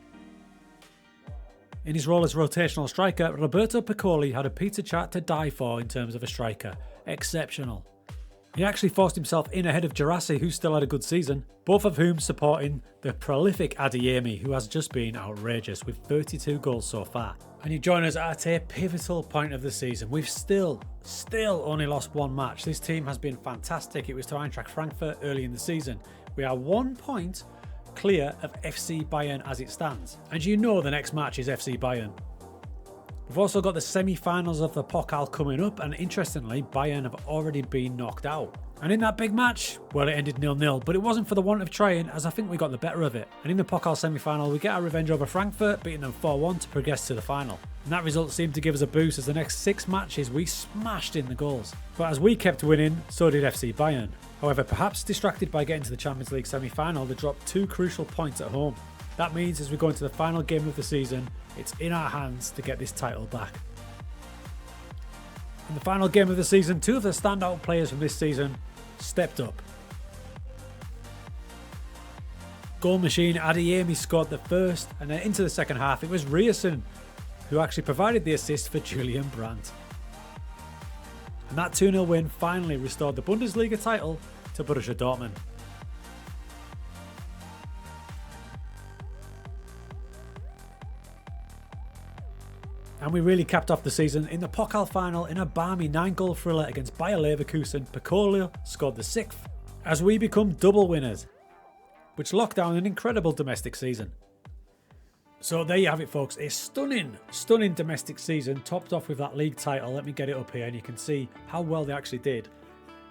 A: In his role as rotational striker, Roberto Piccoli had a pizza chart to die for in terms of a striker. Exceptional. He actually forced himself in ahead of Gerassi, who still had a good season, both of whom supporting the prolific Adeyemi, who has just been outrageous with 32 goals so far. And you join us at a pivotal point of the season. We've still only lost one match. This team has been fantastic. It was to Eintracht Frankfurt early in the season. We are 1 point clear of FC Bayern as it stands. And you know the next match is FC Bayern. We've also got the semi-finals of the Pokal coming up, and interestingly, Bayern have already been knocked out. And in that big match, well, it ended 0-0, but it wasn't for the want of trying, as I think we got the better of it. And in the Pokal semi-final, we get our revenge over Frankfurt, beating them 4-1 to progress to the final. And that result seemed to give us a boost, as the next 6 matches we smashed in the goals. But as we kept winning, so did FC Bayern. However, perhaps distracted by getting to the Champions League semi-final, they dropped 2 crucial points at home. That means as we go into the final game of the season, it's in our hands to get this title back. In the final game of the season, 2 of the standout players from this season stepped up. Goal machine Adeyemi scored the first, and then into the second half it was Rierson who actually provided the assist for Julian Brandt. And that 2-0 win finally restored the Bundesliga title to Borussia Dortmund. And we really capped off the season in the Pokal final in a balmy 9-goal thriller against Bayer Leverkusen. Piccolo scored the 6th as we become double winners, which locked down an incredible domestic season. So there you have it, folks. A stunning domestic season, topped off with that league title. Let me get it up here and you can see how well they actually did.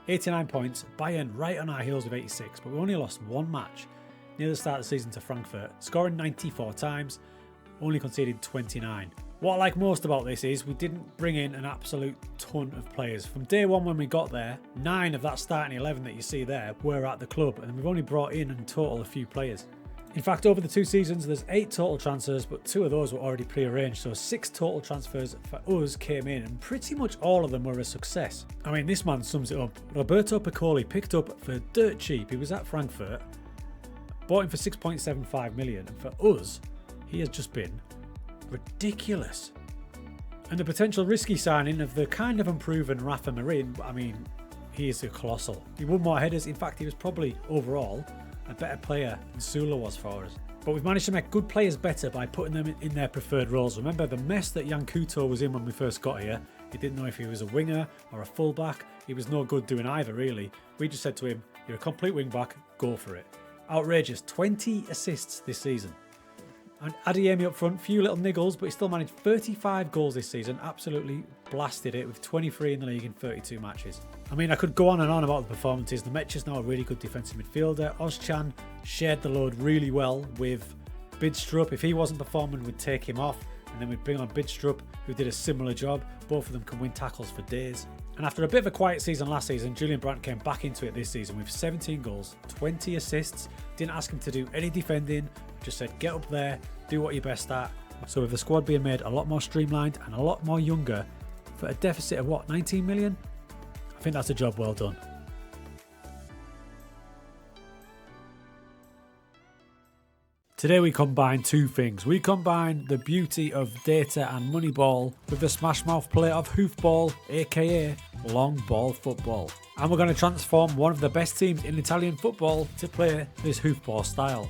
A: 89 points, Bayern right on our heels with 86, but we only lost 1 match near the start of the season to Frankfurt, scoring 94 times, only conceded 29. What I like most about this is we didn't bring in an absolute ton of players. From day one when we got there, 9 of that starting 11 that you see there were at the club, and we've only brought in total a few players. In fact, over the 2 seasons, there's 8 total transfers, but 2 of those were already pre-arranged, so 6 total transfers for us came in, and pretty much all of them were a success. I mean, this man sums it up. Roberto Piccoli picked up for dirt cheap. He was at Frankfurt, bought him for 6.75 million, and for us, he has just been ridiculous. And the potential risky signing of the kind of unproven Rafa Marin, I mean, he is a colossal. He won more headers. In fact, he was probably overall a better player than Sula was for us. But we've managed to make good players better by putting them in their preferred roles. Remember the mess that Jan Couto was in when we first got here. He didn't know if he was a winger or a fullback. He was no good doing either, really. We just said to him, you're a complete wing back, go for it. Outrageous, 20 assists this season. And Adeyemi up front, few little niggles, but he still managed 35 goals this season. Absolutely blasted it with 23 in the league in 32 matches. I mean, I could go on and on about the performances. The Metch is now a really good defensive midfielder. Ozcan shared the load really well with Bidstrup. If he wasn't performing, we'd take him off, and then we'd bring on Bidstrup, who did a similar job. Both of them can win tackles for days. And after a bit of a quiet season last season, Julian Brandt came back into it this season with 17 goals, 20 assists. Didn't ask him to do any defending, just said get up there, do what you're best at. So with the squad being made a lot more streamlined and a lot more younger, for a deficit of what, 19 million? I think that's a job well done. Today we combine 2 things. We combine the beauty of data and Moneyball with the smash mouth play of hoofball, aka long ball football. And we're going to transform one of the best teams in Italian football to play this hoofball style.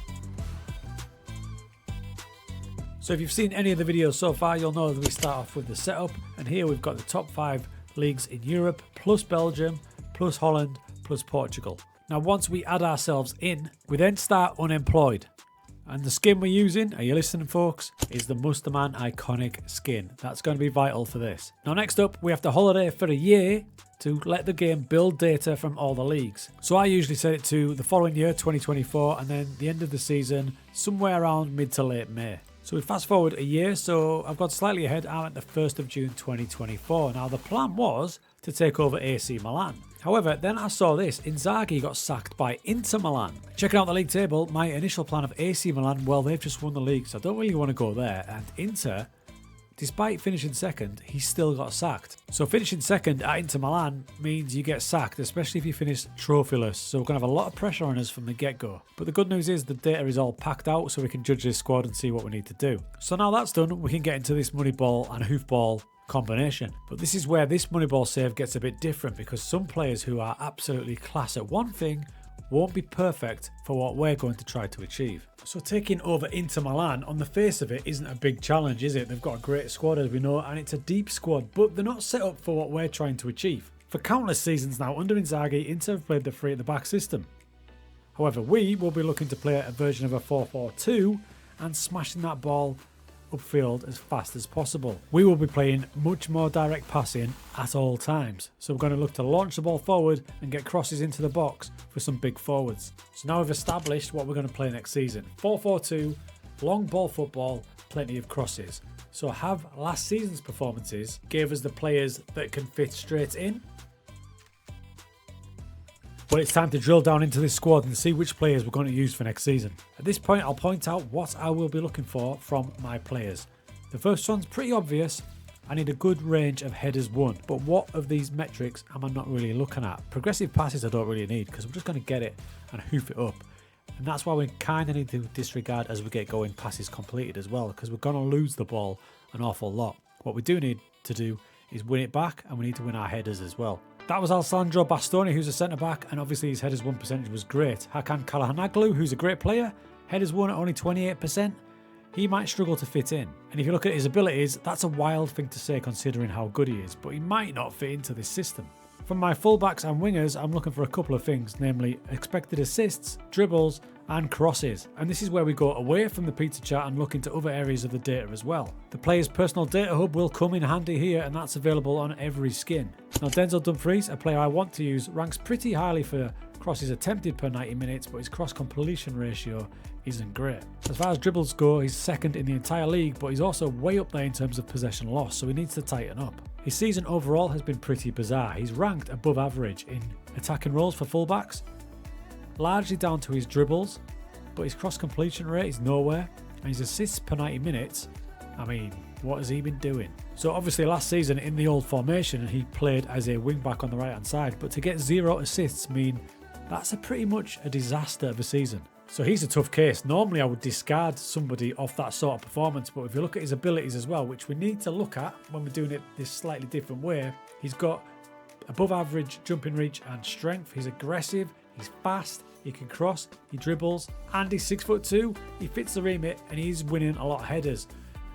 A: So if you've seen any of the videos so far, you'll know that we start off with the setup, and here we've got the top 5 leagues in Europe, plus Belgium, plus Holland, plus Portugal. Now once we add ourselves in, we then start unemployed. And the skin we're using, are you listening folks, is the Musterman iconic skin. That's going to be vital for this. Now next up, we have to holiday for a year to let the game build data from all the leagues. So I usually set it to the following year, 2024, and then the end of the season, somewhere around mid to late May. So we fast forward a year, so I've got slightly ahead. I'm at the 1st of June 2024. Now the plan was to take over AC Milan. However, then I saw this. Inzaghi got sacked by Inter Milan. Checking out the league table, my initial plan of AC Milan, well, they've just won the league, so I don't really want to go there. And Inter, despite finishing second, he still got sacked. So finishing second at Inter Milan means you get sacked, especially if you finish trophyless. So we're going to have a lot of pressure on us from the get-go. But the good news is the data is all packed out, so we can judge this squad and see what we need to do. So now that's done, we can get into this Moneyball and hoofball combination. But this is where this Moneyball save gets a bit different, because some players who are absolutely class at one thing won't be perfect for what we're going to try to achieve. So taking over Inter Milan, on the face of it, isn't a big challenge, is it? They've got a great squad, as we know, and it's a deep squad, but they're not set up for what we're trying to achieve. For countless seasons now, under Inzaghi, Inter have played the three at the back system. However, we will be looking to play a version of a 4-4-2 and smashing that ball upfield as fast as possible. We will be playing much more direct passing at all times. So we're going to look to launch the ball forward and get crosses into the box for some big forwards. So now we've established what we're going to play next season. 4-4-2, long ball football, plenty of crosses. So have last season's performances gave us the players that can fit straight in? Well, it's time to drill down into this squad and see which players we're going to use for next season. At this point, I'll point out what I will be looking for from my players. The first one's pretty obvious. I need a good range of headers won. But what of these metrics am I not really looking at? Progressive passes I don't really need, because I'm just going to get it and hoof it up. And that's why we kind of need to disregard, as we get going, passes completed as well, because we're going to lose the ball an awful lot. What we do need to do is win it back, and we need to win our headers as well. That was Alessandro Bastoni, who's a centre-back, and obviously his headers won percentage was great. Hakan Calhanoglu, who's a great player, headers won at only 28%. He might struggle to fit in. And if you look at his abilities, that's a wild thing to say considering how good he is, but he might not fit into this system. From my fullbacks and wingers, I'm looking for a couple of things, namely expected assists, dribbles, and crosses. And this is where we go away from the pizza chart and look into other areas of the data as well. The player's personal data hub will come in handy here, and that's available on every skin. Now, Denzel Dumfries, a player I want to use, ranks pretty highly for crosses attempted per 90 minutes, but his cross completion ratio isn't great. As far as dribbles go, he's second in the entire league, but he's also way up there in terms of possession loss, so he needs to tighten up. His season overall has been pretty bizarre. He's ranked above average in attacking roles for fullbacks, largely down to his dribbles, but his cross completion rate is nowhere, and his assists per 90 minutes, I mean, what has he been doing? So obviously last season in the old formation, he played as a wing back on the right hand side, but to get 0 assists mean that's pretty much a disaster of a season. So he's a tough case. Normally I would discard somebody off that sort of performance, but if you look at his abilities as well, which we need to look at when we're doing it this slightly different way, he's got above average jumping reach and strength. He's aggressive, he's fast, he can cross, he dribbles, and he's 6'2". He fits the remit and he's winning a lot of headers.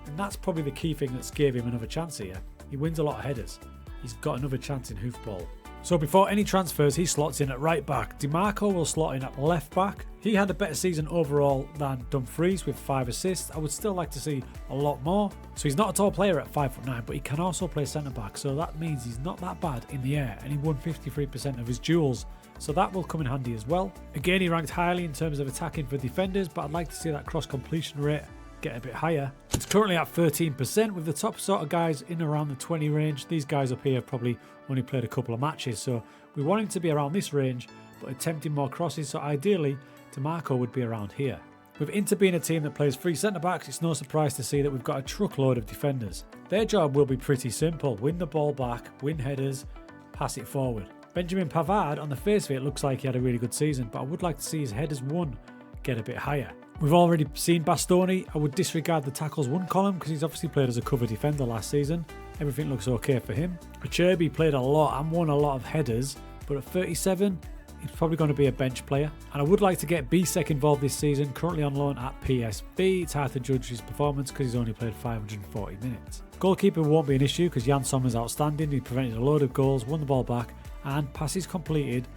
A: And that's probably the key thing that's gave him another chance here. He wins a lot of headers. He's got another chance in hoofball. So before any transfers, he slots in at right back. DiMarco will slot in at left back. He had a better season overall than Dumfries with 5 assists. I would still like to see a lot more. So he's not a tall player at 5'9", but he can also play centre back. So that means he's not that bad in the air, and he won 53% of his duels. So that will come in handy as well. Again, he ranked highly in terms of attacking for defenders, but I'd like to see that cross completion rate get a bit higher. It's currently at 13%, with the top sort of guys in around the 20 range. These guys up here have probably only played a couple of matches, so we want him to be around this range, but attempting more crosses, so ideally DiMarco would be around here. With Inter being a team that plays 3 centre-backs, it's no surprise to see that we've got a truckload of defenders. Their job will be pretty simple: win the ball back, win headers, pass it forward. Benjamin Pavard, on the face of it, looks like he had a really good season, but I would like to see his headers won get a bit higher. We've already seen Bastoni. I would disregard the tackles won column because he's obviously played as a cover defender last season. Everything looks okay for him. Acerbi played a lot and won a lot of headers, but at 37, he's probably going to be a bench player. And I would like to get Bisek involved this season, currently on loan at PSV. It's hard to judge his performance because he's only played 540 minutes. Goalkeeper won't be an issue because Jan Sommer's outstanding. He prevented a load of goals, won the ball back, and passes completed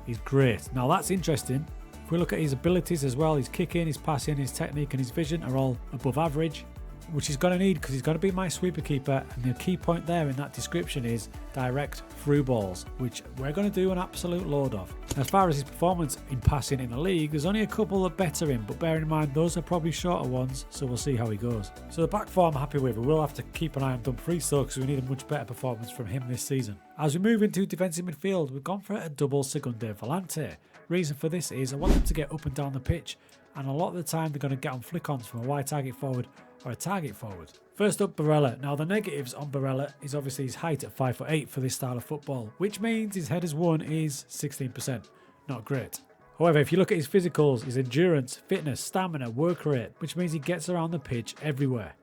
A: is great. Now that's interesting. If we look at his abilities as well, his kicking, his passing, his technique and his vision are all above average, which he's going to need because he's going to be my sweeper keeper. And the key point there in that description is direct through balls, which we're going to do an absolute load of. As far as his performance in passing in the league, there's only a couple that better him, but bear in mind those are probably shorter ones, so we'll see how he goes. So the back four I'm happy with. We will have to keep an eye on Dumfries though, because we need a much better performance from him this season. As we move into defensive midfield, we've gone for a double Segunde Volante. Reason for this is I want them to get up and down the pitch, and a lot of the time they're going to get on flick-ons from a wide target forward or a target forward. First up, Barella. Now the negatives on Barella is obviously his height at 5'8" for this style of football, which means his headers won is 16%. Not great. However, if you look at his physicals, his endurance, fitness, stamina, work rate, which means he gets around the pitch everywhere.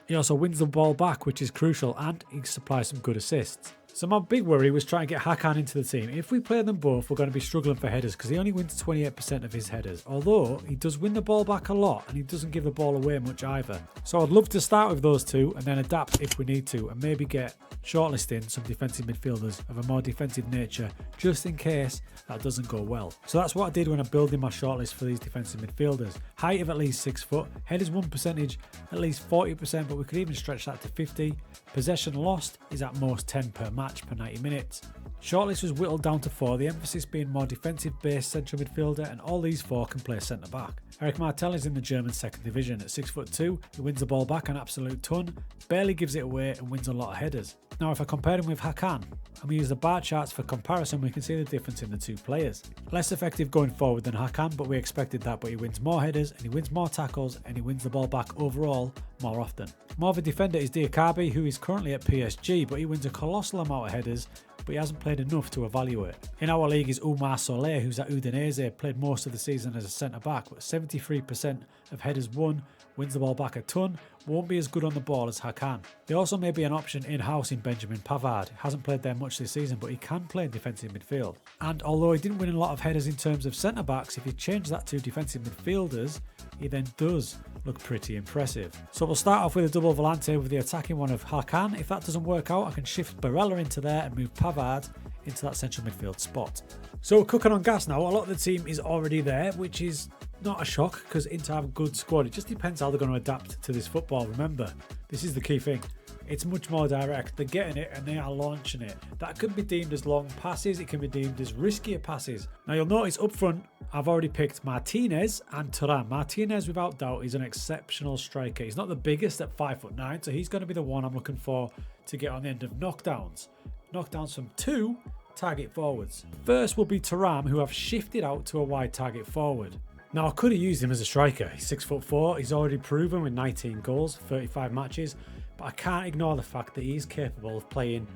A: He also wins the ball back, which is crucial, and he supplies some good assists. So my big worry was trying to get Hakan into the team. If we play them both, we're going to be struggling for headers because he only wins 28% of his headers. Although he does win the ball back a lot and he doesn't give the ball away much either. So I'd love to start with those two and then adapt if we need to and maybe get shortlisting some defensive midfielders of a more defensive nature just in case that doesn't go well. So that's what I did when I'm building my shortlist for these defensive midfielders. Height of at least 6 foot, headers won percentage at least 40%, but we could even stretch that to 50. Possession lost is at most 10 per match per 90 minutes. Shortlist was whittled down to 4, the emphasis being more defensive based central midfielder, and all these 4 can play centre back. Eric Martel is in the German second division at 6'2", he wins the ball back an absolute ton, barely gives it away and wins a lot of headers. Now if I compare him with Hakan, and we use the bar charts for comparison, we can see the difference in the two players. Less effective going forward than Hakan, but we expected that, but he wins more headers and he wins more tackles and he wins the ball back overall more often. More of a defender is Diakabi, who is currently at PSG, but he wins a colossal amount of headers, but he hasn't played enough to evaluate. In our league is Umar Solé, who's at Udinese, played most of the season as a centre-back, but 73% of headers won, wins the ball back a ton, won't be as good on the ball as Hakan. There also may be an option in-house in Benjamin Pavard. He hasn't played there much this season, but he can play in defensive midfield. And although he didn't win a lot of headers in terms of centre-backs, if you change that to defensive midfielders, he then does look pretty impressive. So we'll start off with a double volante with the attacking one of Hakan. If that doesn't work out, I can shift Barella into there and move Pavard into that central midfield spot. So we're cooking on gas now. A lot of the team is already there, which is not a shock because Inter have a good squad. It just depends how they're going to adapt to this football. Remember, this is the key thing. It's much more direct. They're getting it and they are launching it. That could be deemed as long passes. It can be deemed as riskier passes. Now you'll notice up front, I've already picked Martinez and Thuram. Martinez, without doubt, is an exceptional striker. He's not the biggest at 5'9", so he's going to be the one I'm looking for to get on the end of knockdowns. Knockdowns from 2 target forwards. First will be Thuram, who I've shifted out to a wide target forward. Now I could have used him as a striker. He's 6'4". He's already proven with 19 goals, 35 matches. But I can't ignore the fact that he's capable of playing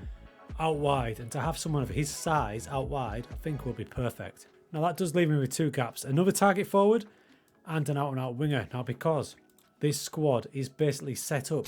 A: out wide, and to have someone of his size out wide I think will be perfect. Now that does leave me with 2 gaps, another target forward and an out-and-out winger. Now because this squad is basically set up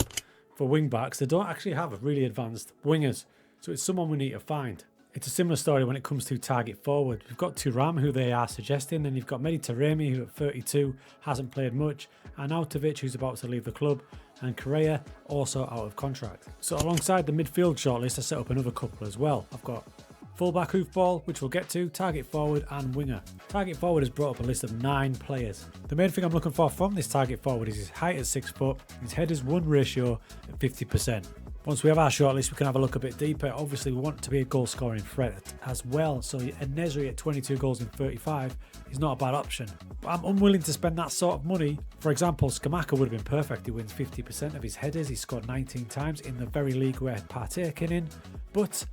A: for wing backs, they don't actually have really advanced wingers, so it's someone we need to find. It's a similar story when it comes to target forward. We've got Thuram, who they are suggesting, then you've got Mehdi Taremi, who at 32 hasn't played much, and Arnautovic, who's about to leave the club, and Correa also out of contract. So alongside the midfield shortlist, I set up another couple as well. I've got fullback hoofball, which we'll get to, target forward and winger. Target forward has brought up a list of 9 players. The main thing I'm looking for from this target forward is his height at 6 foot, his headers won ratio at 50%. Once we have our shortlist, we can have a look a bit deeper. Obviously, we want to be a goal scoring threat as well. So Nesri at 22 goals in 35 is not a bad option. But I'm unwilling to spend that sort of money. For example, Skamaka would have been perfect. He wins 50% of his headers. He scored 19 times in the very league we're partaking in. But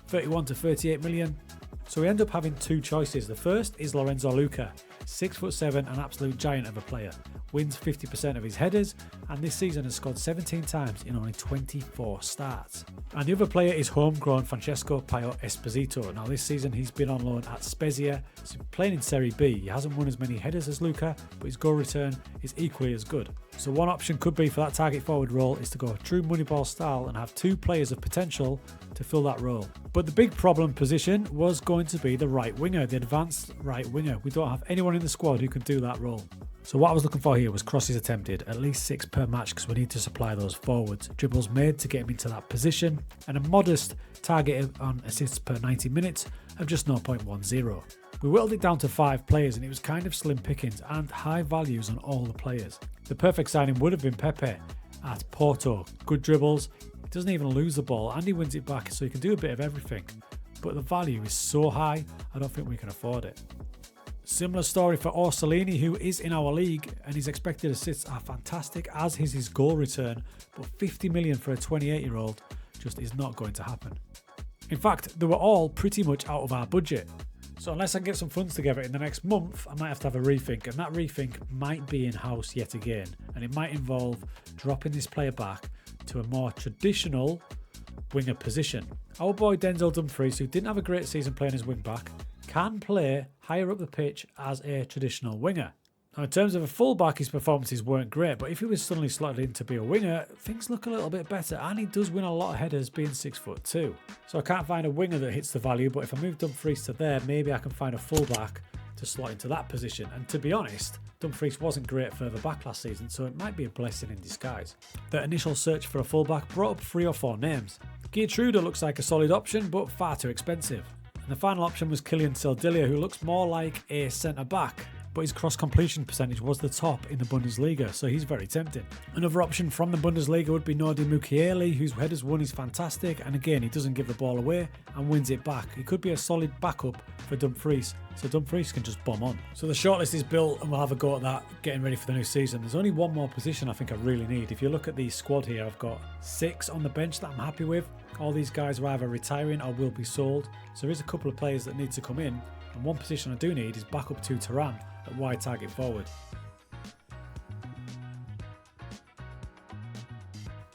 A: 31 to 38 million. So we end up having 2 choices. The first is Lorenzo Luca, 6'7", an absolute giant of a player. Wins 50% of his headers, and this season has scored 17 times in only 24 starts. And the other player is homegrown Francesco Paio Esposito. Now this season he's been on loan at Spezia, so playing in Serie B. He hasn't won as many headers as Luca, but his goal return is equally as good. So one option could be for that target forward role is to go true Moneyball style and have 2 players of potential to fill that role. But the big problem position was going to be the right winger, the advanced right winger. We don't have anyone in the squad who can do that role. So what I was looking for here was crosses attempted, at least 6 per match because we need to supply those forwards. Dribbles made to get him into that position, and a modest target on assists per 90 minutes of just 0.10. We whittled it down to 5 players and it was kind of slim pickings and high values on all the players. The perfect signing would have been Pepe at Porto. Good dribbles, he doesn't even lose the ball and he wins it back, so he can do a bit of everything. But the value is so high, I don't think we can afford it. Similar story for Orsolini, who is in our league, and his expected assists are fantastic, as is his goal return, but 50 million for a 28-year-old just is not going to happen. In fact, they were all pretty much out of our budget. So unless I can get some funds together in the next month, I might have to have a rethink, and that rethink might be in-house yet again, and it might involve dropping this player back to a more traditional winger position. Our boy Denzel Dumfries, who didn't have a great season playing as wing-back, can play higher up the pitch as a traditional winger. Now, in terms of a fullback, his performances weren't great, but if he was suddenly slotted in to be a winger, things look a little bit better, and he does win a lot of headers being 6'2". So I can't find a winger that hits the value, but if I move Dumfries to there, maybe I can find a fullback to slot into that position. And to be honest, Dumfries wasn't great further back last season, so it might be a blessing in disguise. The initial search for a fullback brought up 3 or 4 names. Geertruida looks like a solid option, but far too expensive. And the final option was Kylian Seldilia, who looks more like a centre-back, but his cross-completion percentage was the top in the Bundesliga, so he's very tempting. Another option from the Bundesliga would be Nordi Mukiele, whose headers won is fantastic, and again, he doesn't give the ball away and wins it back. He could be a solid backup for Dumfries, so Dumfries can just bomb on. So the shortlist is built, and we'll have a go at that, getting ready for the new season. There's only one more position I think I really need. If you look at the squad here, I've got 6 on the bench that I'm happy with. All these guys are either retiring or will be sold, so there is a couple of players that need to come in, and one position I do need is backup to Thuram at wide target forward.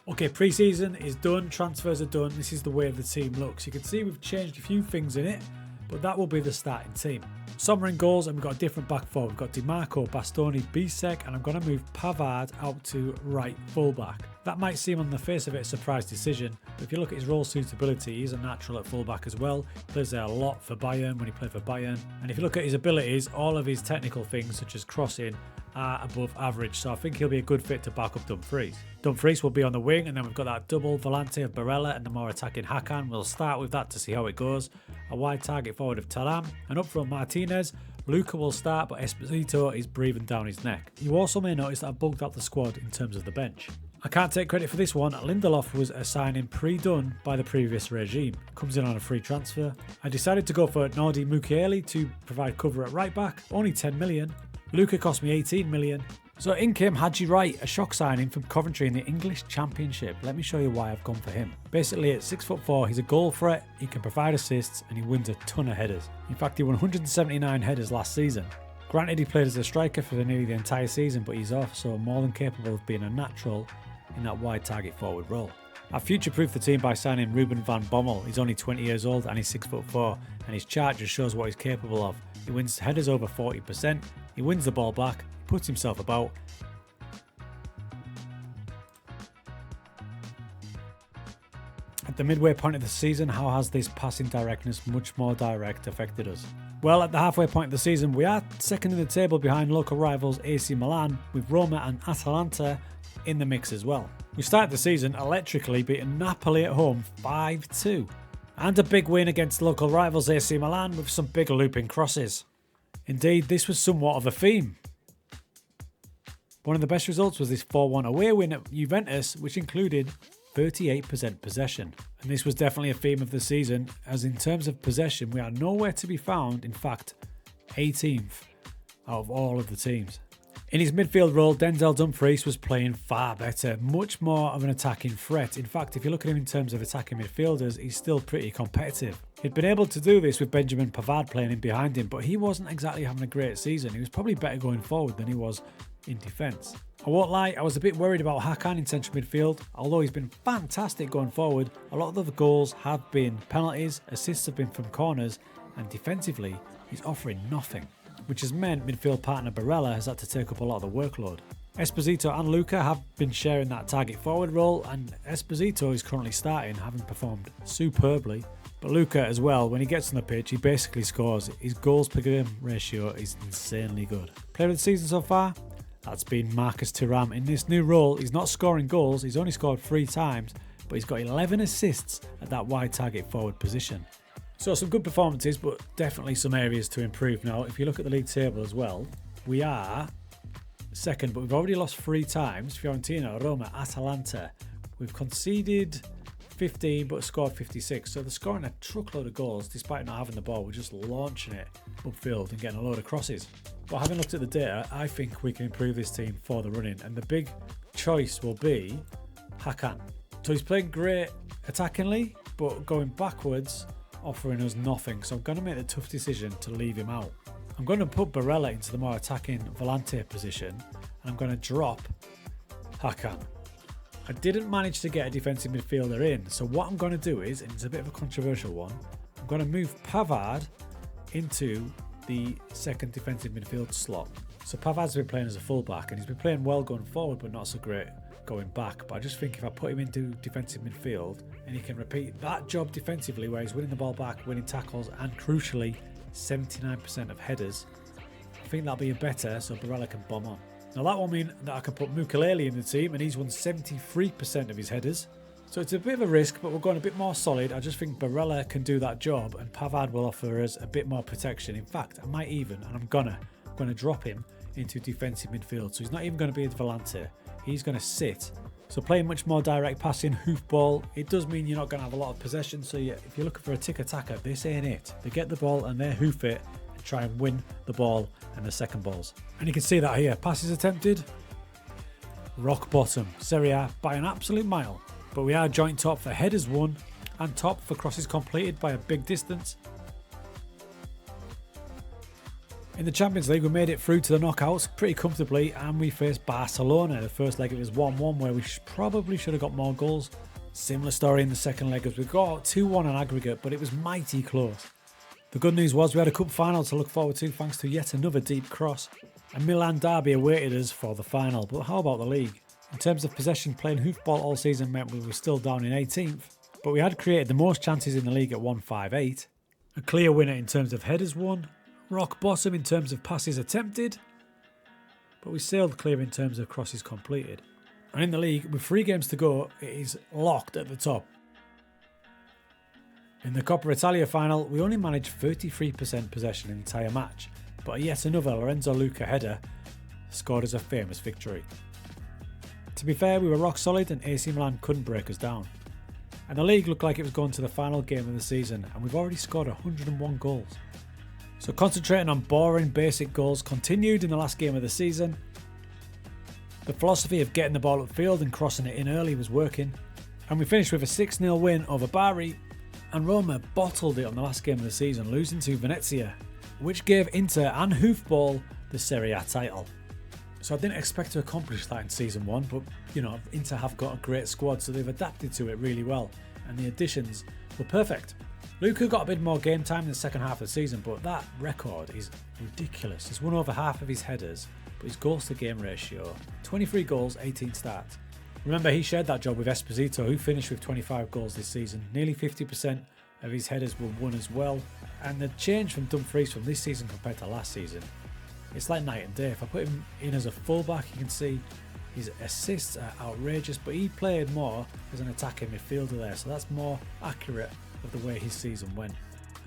A: Okay, pre-season is done, transfers are done. This is the way the team looks. You can see we've changed a few things in it, but that will be the starting team. Sommer in goals, and we've got a different back four. We've got DiMarco, Bastoni, Bisek, and I'm going to move Pavard out to right fullback. That might seem on the face of it a surprise decision, but if you look at his role suitability, he's a natural at fullback as well. He plays there a lot for Bayern when he played for Bayern. And if you look at his abilities, all of his technical things such as crossing are above average, so I think he'll be a good fit to back up Dumfries. Dumfries will be on the wing, and then we've got that double volante of Barella and the more attacking Hakan. We'll start with that to see how it goes. A wide target forward of Thuram, and up front Martinez. Luca will start, but Esposito is breathing down his neck. You also may notice that I've bugged out the squad in terms of the bench. I can't take credit for this one. Lindelof was a signing pre-done by the previous regime. Comes in on a free transfer. I decided to go for Nordi Mukiele to provide cover at right back. Only 10 million. Luca cost me 18 million. So in came Haji Wright, a shock signing from Coventry in the English Championship. Let me show you why I've gone for him. Basically at 6'4", he's a goal threat, he can provide assists, and he wins a ton of headers. In fact, he won 179 headers last season. Granted, he played as a striker for nearly the entire season, but he's off, so more than capable of being a natural in that wide target forward role. I've future-proofed the team by signing Ruben van Bommel. He's only 20 years old and he's 6'4", and his chart just shows what he's capable of. He wins headers over 40%, he wins the ball back, puts himself about. At the midway point of the season, how has this passing directness, much more direct, affected us? Well, at the halfway point of the season, we are second in the table behind local rivals AC Milan, with Roma and Atalanta in the mix as well. We started the season electrically beating Napoli at home 5-2. And a big win against local rivals AC Milan with some big looping crosses. Indeed, this was somewhat of a theme. One of the best results was this 4-1 away win at Juventus, which included 38% possession. And this was definitely a theme of the season, as in terms of possession, we are nowhere to be found, in fact, 18th out of all of the teams. In his midfield role, Denzel Dumfries was playing far better, much more of an attacking threat. In fact, if you look at him in terms of attacking midfielders, he's still pretty competitive. He'd been able to do this with Benjamin Pavard playing in behind him, but he wasn't exactly having a great season. He was probably better going forward than he was in defence. I won't lie, I was a bit worried about Hakan in central midfield. Although he's been fantastic going forward, a lot of the goals have been penalties, assists have been from corners, and defensively, he's offering nothing, which has meant midfield partner Barella has had to take up a lot of the workload. Esposito and Luca have been sharing that target forward role, and Esposito is currently starting, having performed superbly. But Luca as well, when he gets on the pitch, he basically scores. His goals per game ratio is insanely good. Player of the season so far? That's been Marcus Thuram. In this new role, he's not scoring goals, he's only scored 3 times, but he's got 11 assists at that wide target forward position. So some good performances, but definitely some areas to improve. Now, if you look at the league table as well, we are second, but we've already lost 3 times. Fiorentina, Roma, Atalanta. We've conceded 15, but scored 56. So they're scoring a truckload of goals despite not having the ball. We're just launching it upfield and getting a load of crosses. But having looked at the data, I think we can improve this team for the running. And the big choice will be Hakan. So he's playing great attackingly, but going backwards, offering us nothing. So I'm going to make the tough decision to leave him out. I'm going to put Barella into the more attacking volante position, and I'm going to drop Hakan. I didn't manage to get a defensive midfielder in, so what I'm going to do is, and it's a bit of a controversial one, I'm going to move Pavard into the second defensive midfield slot. So Pavard's been playing as a fullback and he's been playing well going forward but not so great going back. But I just think if I put him into defensive midfield and he can repeat that job defensively where he's winning the ball back, winning tackles and crucially 79% of headers, I think that'll be a better so Barella can bomb on. Now that will mean that I can put Mukulele in the team and he's won 73% of his headers. So it's a bit of a risk, but we're going a bit more solid. I just think Barella can do that job and Pavard will offer us a bit more protection. In fact, I might even, and I'm gonna drop him into defensive midfield. So he's not even going to be a volante. He's going to sit. So playing much more direct passing, hoofball, it does mean you're not going to have a lot of possession. So yeah, if you're looking for a tick attacker, this ain't it. They get the ball and they hoof it and try and win the ball and the second balls. And you can see that here. Passes attempted, rock bottom. Serie A by an absolute mile. But we are joint top for headers won and top for crosses completed by a big distance. In the Champions League, we made it through to the knockouts pretty comfortably and we faced Barcelona. The first leg it was 1-1 where we probably should have got more goals. Similar story in the second leg as we got 2-1 on aggregate, but it was mighty close. The good news was we had a cup final to look forward to thanks to yet another deep cross. A Milan derby awaited us for the final, but how about the league? In terms of possession, playing hoofball all season meant we were still down in 18th, but we had created the most chances in the league at 158. A clear winner in terms of headers won, rock bottom in terms of passes attempted, but we sailed clear in terms of crosses completed. And in the league, with 3 games to go, it is locked at the top. In the Coppa Italia final, we only managed 33% possession in the entire match, but yet another Lorenzo Luca header scored us a famous victory. To be fair, we were rock solid and AC Milan couldn't break us down. And the league looked like it was going to the final game of the season and we've already scored 101 goals. So concentrating on boring basic goals continued in the last game of the season. The philosophy of getting the ball upfield and crossing it in early was working. And we finished with a 6-0 win over Bari. And Roma bottled it on the last game of the season, losing to Venezia, which gave Inter and Hoofball the Serie A title. So I didn't expect to accomplish that in season 1, but you know, Inter have got a great squad, so they've adapted to it really well, and the additions were perfect. Luka got a bit more game time in the second half of the season, but that record is ridiculous. He's won over half of his headers, but his goals to game ratio, 23 goals, 18 starts. Remember, he shared that job with Esposito, who finished with 25 goals this season. Nearly 50% of his headers were won as well, and the change from Dumfries from this season compared to last season, it's like night and day. If I put him in as a fullback, you can see his assists are outrageous, but he played more as an attacking midfielder there, so that's more accurate of the way his season went.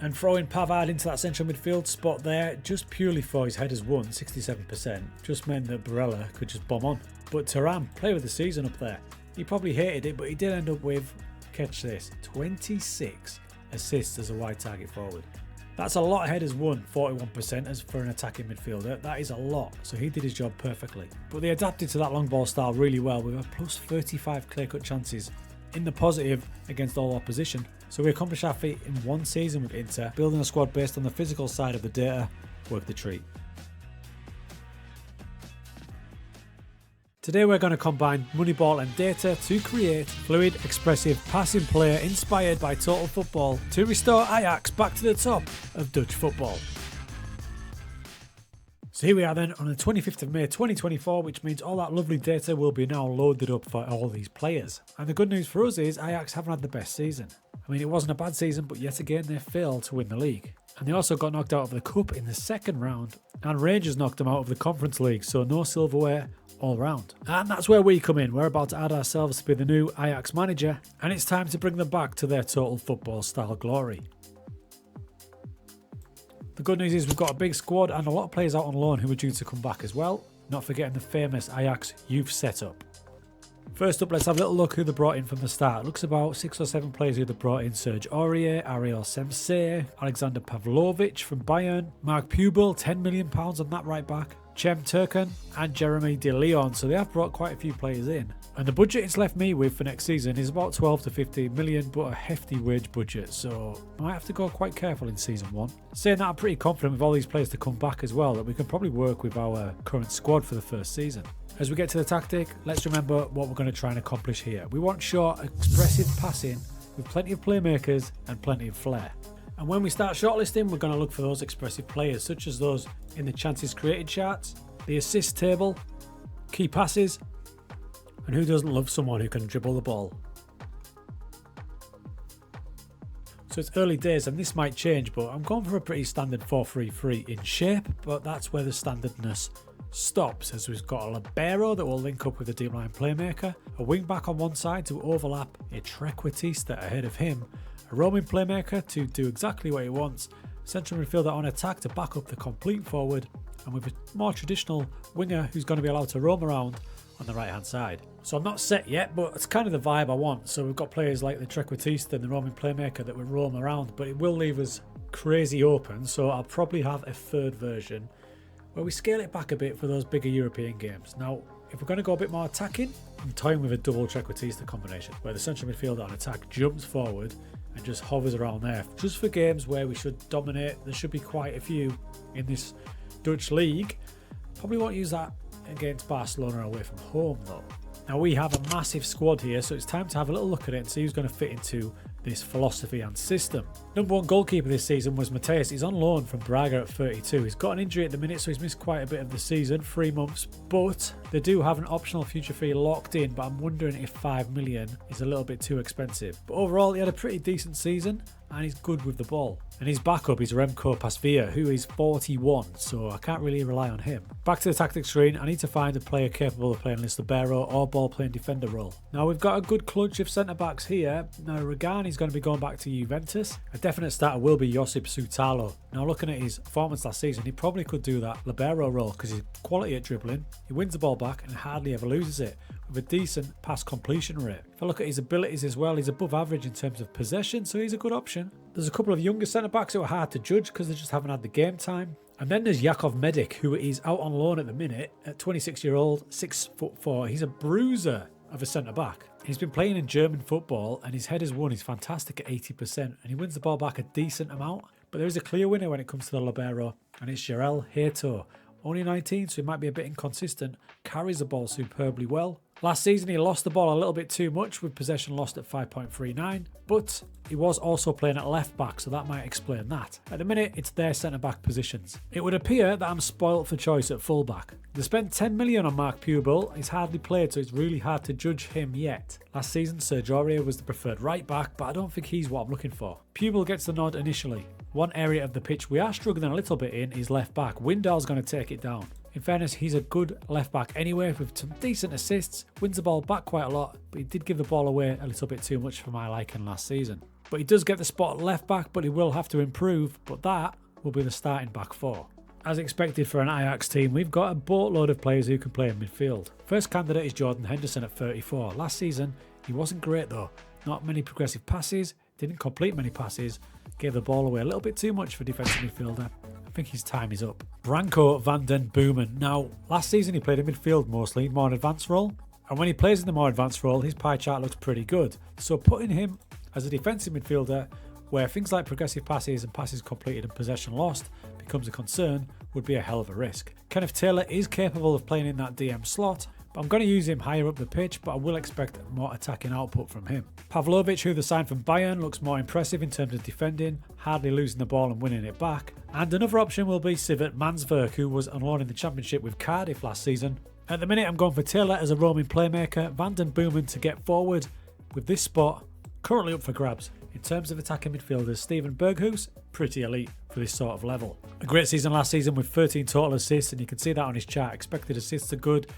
A: And throwing Pavard into that central midfield spot there, just purely for his headers won, 67%, just meant that Barella could just bomb on. But Thuram, player of the season up there, he probably hated it, but he did end up with, catch this, 26 assists as a wide target forward. That's a lot of headers won, 41% as for an attacking midfielder. That is a lot, so he did his job perfectly. But they adapted to that long ball style really well with a plus 35 clear-cut chances in the positive against all opposition. So we accomplished our feat in one season with Inter, building a squad based on the physical side of the data, worked the treat. Today we're going to combine Moneyball and data to create fluid, expressive, passing play inspired by total football to restore Ajax back to the top of Dutch football. So here we are then on the 25th of May 2024, which means all that lovely data will be now loaded up for all these players. And the good news for us is Ajax haven't had the best season. I mean, it wasn't a bad season, but yet again they failed to win the league. And they also got knocked out of the cup in the second round, and Rangers knocked them out of the Conference League, so no silverware all round. And that's where we come in. We're about to add ourselves to be the new Ajax manager, and it's time to bring them back to their total football style glory. The good news is we've got a big squad and a lot of players out on loan who are due to come back as well, not forgetting the famous Ajax youth setup. First up, let's have a little look who they brought in from the start. It looks about 6 or 7 players who they brought in. Serge Aurier, Ariel Semse, Alexander Pavlovic from Bayern, Mark Pubel, £10 million on that right back, Cem Turkan and Jeremy De Leon. So they have brought quite a few players in. And the budget it's left me with for next season is about 12 to 15 million, but a hefty wage budget, so I might have to go quite careful in season 1. Saying that, I'm pretty confident with all these players to come back as well that we can probably work with our current squad for the first season. As we get to the tactic, let's remember what we're going to try and accomplish here. We want short, expressive passing with plenty of playmakers and plenty of flair. And when we start shortlisting, we're going to look for those expressive players, such as those in the chances created charts, the assist table, key passes, and who doesn't love someone who can dribble the ball? So it's early days and this might change, but I'm going for a pretty standard 4-3-3 in shape, but that's where the standardness stops, as we've got a libero that will link up with a deep line playmaker, a wing back on one side to overlap a trequartista ahead of him, a roaming playmaker to do exactly what he wants, central midfielder on attack to back up the complete forward, and with a more traditional winger who's going to be allowed to roam around on the right hand side. So I'm not set yet, but it's kind of the vibe I want. So we've got players like the trequartista and the roaming playmaker that will roam around, but it will leave us crazy open. So I'll probably have a third version where we scale it back a bit for those bigger European games. Now, if we're going to go a bit more attacking, I'm toying with a double trequartista combination where the central midfielder on attack jumps forward and just hovers around there. Just for games where we should dominate, there should be quite a few in this Dutch league. Probably won't use that against Barcelona away from home though. Now we have a massive squad here, so it's time to have a little look at it and see who's going to fit into this philosophy and system. Number one goalkeeper this season was Mateus. He's on loan from Braga at 32. He's got an injury at the minute, so he's missed quite a bit of the season, 3 months, but they do have an optional future fee locked in, but I'm wondering if 5 million is a little bit too expensive. But overall, he had a pretty decent season and he's good with the ball. And his backup is Remco Pasveer, who is 41, so I can't really rely on him. Back to the tactics screen, I need to find a player capable of playing this libero or ball-playing defender role. Now we've got a good clutch of centre-backs here. Now Reggiani's going to be going back to Juventus. A definite starter will be Josip Sutalo. Now looking at his performance last season, he probably could do that libero role because he's quality at dribbling, he wins the ball back and hardly ever loses it, with a decent pass completion rate. If I look at his abilities as well, he's above average in terms of possession, so he's a good option. There's a couple of younger centre-backs who are hard to judge because they just haven't had the game time. And then there's Jakov Medic, who is out on loan at the minute, at 26-year-old, 6'4". He's a bruiser of a centre-back. He's been playing in German football and his headers won. He's fantastic at 80% and he wins the ball back a decent amount. But there is a clear winner when it comes to the libero, and it's Jarell Hato. Only 19, so he might be a bit inconsistent, carries the ball superbly well. Last season he lost the ball a little bit too much, with possession lost at 5.39, but he was also playing at left back, so that might explain that. At the minute it's their centre back positions. It would appear that I'm spoilt for choice at full back. They spent 10 million on Mark Pubel. He's hardly played, so it's really hard to judge him yet. Last season Serge Aurier was the preferred right back, but I don't think he's what I'm looking for. Pubel gets the nod initially. One area of the pitch we are struggling a little bit in is left back. Windal's going to take it down. In fairness, he's a good left back anyway, with some decent assists, wins the ball back quite a lot, but he did give the ball away a little bit too much for my liking last season. But he does get the spot at left back, but he will have to improve, but that will be the starting back four. As expected for an Ajax team, we've got a boatload of players who can play in midfield. First candidate is Jordan Henderson at 34. Last season, he wasn't great though. Not many progressive passes, didn't complete many passes, gave the ball away a little bit too much for defensive midfielder. I think his time is up. Branko van den Boomen. Now, last season he played in midfield mostly, more an advanced role. And when he plays in the more advanced role, his pie chart looks pretty good. So putting him as a defensive midfielder, where things like progressive passes and passes completed and possession lost becomes a concern, would be a hell of a risk. Kenneth Taylor is capable of playing in that DM slot, but I'm going to use him higher up the pitch, but I will expect more attacking output from him. Pavlovic, who they signed from Bayern, looks more impressive in terms of defending, hardly losing the ball and winning it back. And another option will be Sivert Mansverk, who was on loan in the Championship with Cardiff last season. At the minute, I'm going for Taylor as a roaming playmaker, Van den Boomen to get forward, with this spot currently up for grabs. In terms of attacking midfielders, Steven Berghuis, pretty elite for this sort of level. A great season last season with 13 total assists, and you can see that on his chart. Expected assists are good,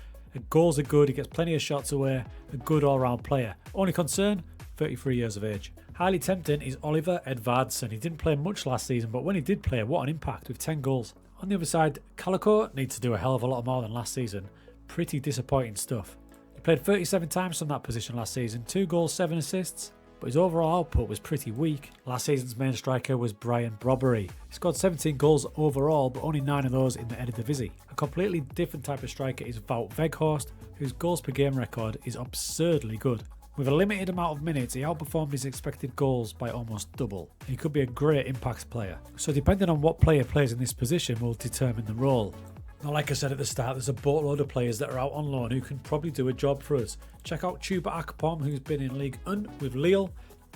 A: goals are good, he gets plenty of shots away, a good all-round player. Only concern, 33 years of age. Highly tempting is Oliver Edvardsen. He didn't play much last season, but when he did play, what an impact with 10 goals. On the other side, Calico needs to do a hell of a lot more than last season. Pretty disappointing stuff. He played 37 times from that position last season, 2 goals, 7 assists, but his overall output was pretty weak. Last season's main striker was Brian Brobbery. He scored 17 goals overall, but only 9 of those in the Eredivisie. A completely different type of striker is Wout Weghorst, whose goals per game record is absurdly good. With a limited amount of minutes, he outperformed his expected goals by almost double. He could be a great impact player. So depending on what player plays in this position will determine the role. Now, like I said at the start, there's a boatload of players that are out on loan who can probably do a job for us. Check out Chuba Akpom, who's been in Ligue 1 with Lille.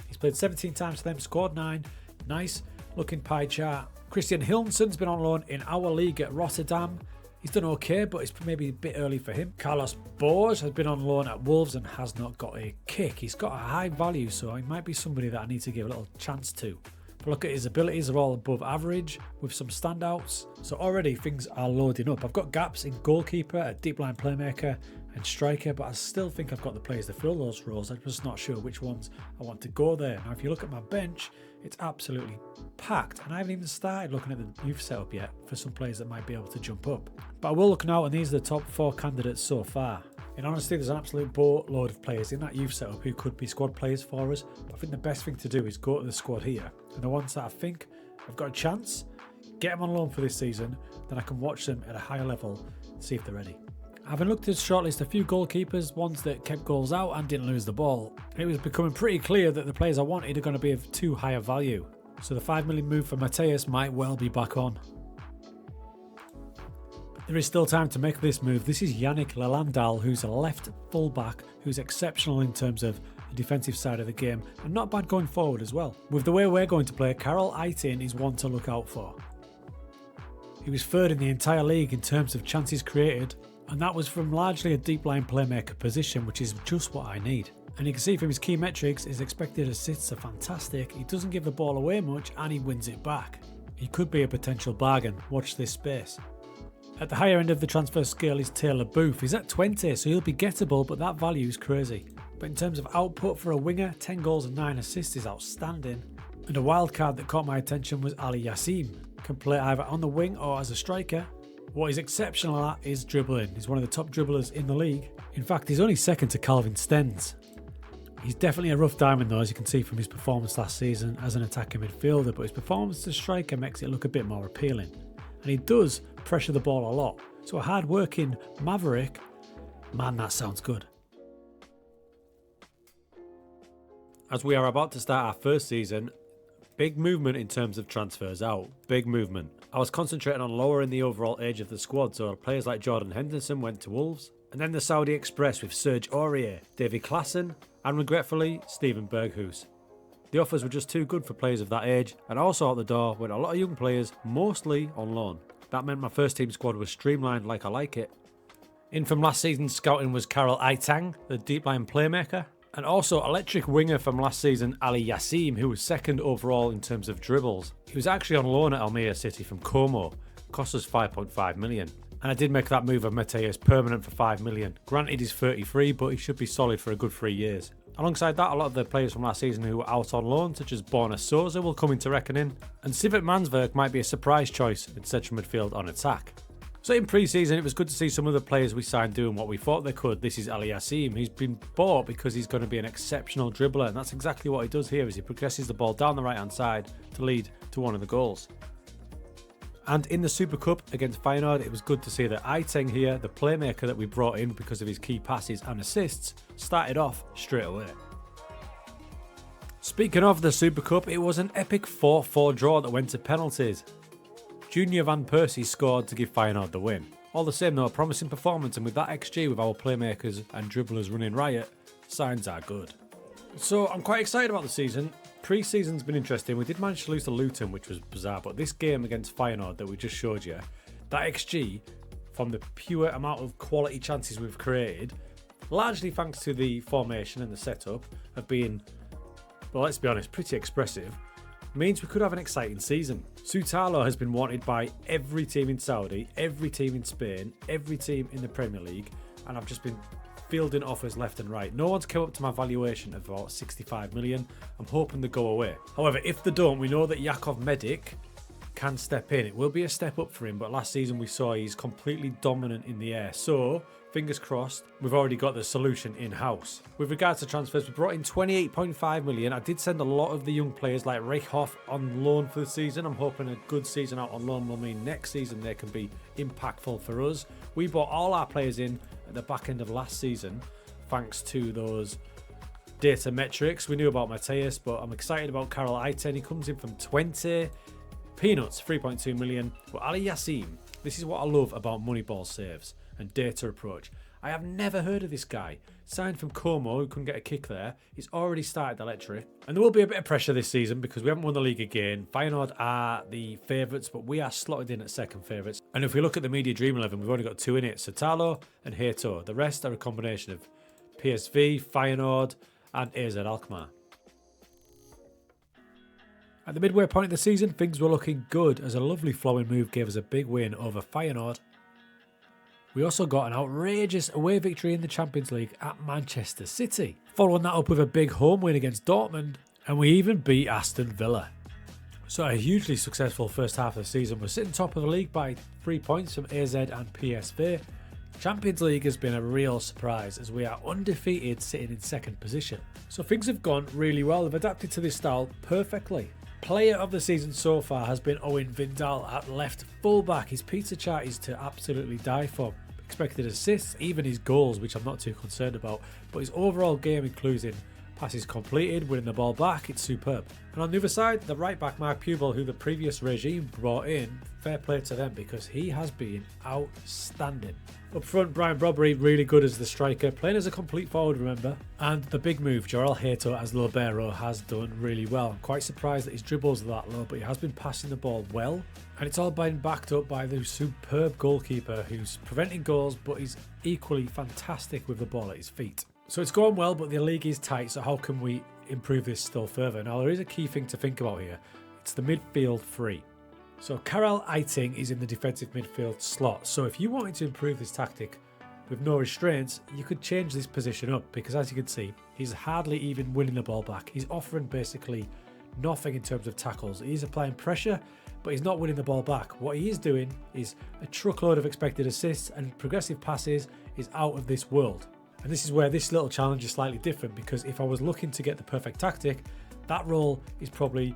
A: He's played 17 times for them, scored 9. Nice looking pie chart. Christian Hilmsen's been on loan in our league at Rotterdam. He's done okay, but it's maybe a bit early for him. Carlos Boers has been on loan at Wolves and has not got a kick. He's got a high value, so he might be somebody that I need to give a little chance to. But look at his abilities, they're all above average with some standouts. So already things are loading up. I've got gaps in goalkeeper, a deep line playmaker and striker, but I still think I've got the players to fill those roles. I'm just not sure which ones I want to go there. Now if you look at my bench, it's absolutely packed, and I haven't even started looking at the youth setup yet for some players that might be able to jump up. But I will look now, and these are the top 4 candidates so far. In honesty, there's an absolute boatload of players in that youth setup who could be squad players for us. But I think the best thing to do is go to the squad here, and the ones that I think have got a chance, get them on loan for this season, then I can watch them at a higher level, see if they're ready. Having looked at shortlist a few goalkeepers, ones that kept goals out and didn't lose the ball, it was becoming pretty clear that the players I wanted are going to be of too high a value. So the 5 million move for Mateus might well be back on. There is still time to make this move. This is Yannick Lelandal, who's a left fullback who's exceptional in terms of the defensive side of the game and not bad going forward as well. With the way we're going to play, Karol Aitin is one to look out for. He was third in the entire league in terms of chances created, and that was from largely a deep line playmaker position, which is just what I need. And you can see from his key metrics, his expected assists are fantastic. He doesn't give the ball away much and he wins it back. He could be a potential bargain. Watch this space. At the higher end of the transfer scale is Taylor Booth. He's at 20, so he'll be gettable, but that value is crazy. But in terms of output for a winger, 10 goals and 9 assists is outstanding. And a wild card that caught my attention was Ali Yassim. Can play either on the wing or as a striker. What he's exceptional at is dribbling. He's one of the top dribblers in the league. In fact, he's only second to Calvin Stenz. He's definitely a rough diamond though, as you can see from his performance last season as an attacking midfielder, but his performance as striker makes it look a bit more appealing. And he does pressure the ball a lot. So a hard-working maverick, man, that sounds good. As we are about to start our first season, big movement in terms of transfers out. Big movement. I was concentrating on lowering the overall age of the squad, so players like Jordan Henderson went to Wolves, and then the Saudi Express with Serge Aurier, Davy Klaassen, and regretfully, Steven Berghuis. The offers were just too good for players of that age, and also out the door went a lot of young players, mostly on loan. That meant my first team squad was streamlined like I like it. In from last season's scouting was Karol Aitin, the deep line playmaker, and also electric winger from last season Ali Yassim, who was second overall in terms of dribbles. He was actually on loan at Almere City from Como, cost us 5.5 million. And I did make that move of Mateus permanent for 5 million. Granted he's 33, but he should be solid for a good 3 years. Alongside that, a lot of the players from last season who were out on loan, such as Borna Souza, will come into reckoning, and Sivert Mansverk might be a surprise choice in central midfield on attack. So in pre-season, it was good to see some of the players we signed doing what we thought they could. This is Ali Yassim. He's been bought because he's going to be an exceptional dribbler, and that's exactly what he does here, as he progresses the ball down the right-hand side to lead to one of the goals. And in the Super Cup against Feyenoord, it was good to see that Aitin here, the playmaker that we brought in because of his key passes and assists, started off straight away. Speaking of the Super Cup, it was an epic 4-4 draw that went to penalties. Junior Van Persie scored to give Feyenoord the win. All the same though, a promising performance, and with that XG with our playmakers and dribblers running riot, signs are good. So I'm quite excited about the season. Pre-season's been interesting. We did manage to lose to Luton, which was bizarre, but this game against Feyenoord that we just showed you, that XG, from the pure amount of quality chances we've created, largely thanks to the formation and the setup of being, well, let's be honest, pretty expressive, means we could have an exciting season. Soutalo has been wanted by every team in Saudi, every team in Spain, every team in the Premier League, and I've just been fielding offers left and right. No one's come up to my valuation of about 65 million. I'm hoping they go away. However, if they don't, we know that Jakov Medic can step in. It will be a step up for him, but last season we saw he's completely dominant in the air. So, fingers crossed, we've already got the solution in-house. With regards to transfers, we brought in 28.5 million. I did send a lot of the young players like Reichhoff on loan for the season. I'm hoping a good season out on loan will mean next season they can be impactful for us. We brought all our players in at the back end of last season, thanks to those data metrics. We knew about Mateus, but I'm excited about Karol Aitin. He comes in from 20. Peanuts, 3.2 million. But Ali Yassim, this is what I love about Moneyball saves and data approach. I have never heard of this guy. Signed from Como, who couldn't get a kick there. He's already started the lecture. And there will be a bit of pressure this season because we haven't won the league again. Feyenoord are the favourites, but we are slotted in at second favourites. And if we look at the Media Dream 11, we've only got 2 in it. Sotalo and Heto. The rest are a combination of PSV, Feyenoord and AZ Alkmaar. At the midway point of the season, things were looking good as a lovely flowing move gave us a big win over Feyenoord. We also got an outrageous away victory in the Champions League at Manchester City, following that up with a big home win against Dortmund, and we even beat Aston Villa. So a hugely successful first half of the season. We're sitting top of the league by 3 points from AZ and PSV. Champions League has been a real surprise as we are undefeated sitting in second position. So things have gone really well. They've adapted to this style perfectly. Player of the season so far has been Owen Vindal at left fullback. His pizza chart is to absolutely die for. Expected assists, even his goals, which I'm not too concerned about, but his overall game, including passes completed, winning the ball back, it's superb. And on the other side, the right back Mark Pubel, who the previous regime brought in, fair play to them because he has been outstanding. Up front, Brian Brobbery, really good as the striker, playing as a complete forward, remember. And the big move, Joel Heto as libero, has done really well. I'm quite surprised that his dribbles are that low, but he has been passing the ball well. And it's all been backed up by the superb goalkeeper who's preventing goals, but he's equally fantastic with the ball at his feet. So it's going well, but the league is tight, so how can we improve this still further? Now, there is a key thing to think about here. It's the midfield three. So Karel Eiting is in the defensive midfield slot. So if you wanted to improve this tactic with no restraints, you could change this position up because, as you can see, he's hardly even winning the ball back. He's offering basically nothing in terms of tackles. He's applying pressure, but he's not winning the ball back. What he is doing is a truckload of expected assists and progressive passes is out of this world. And this is where this little challenge is slightly different because if I was looking to get the perfect tactic, that role is probably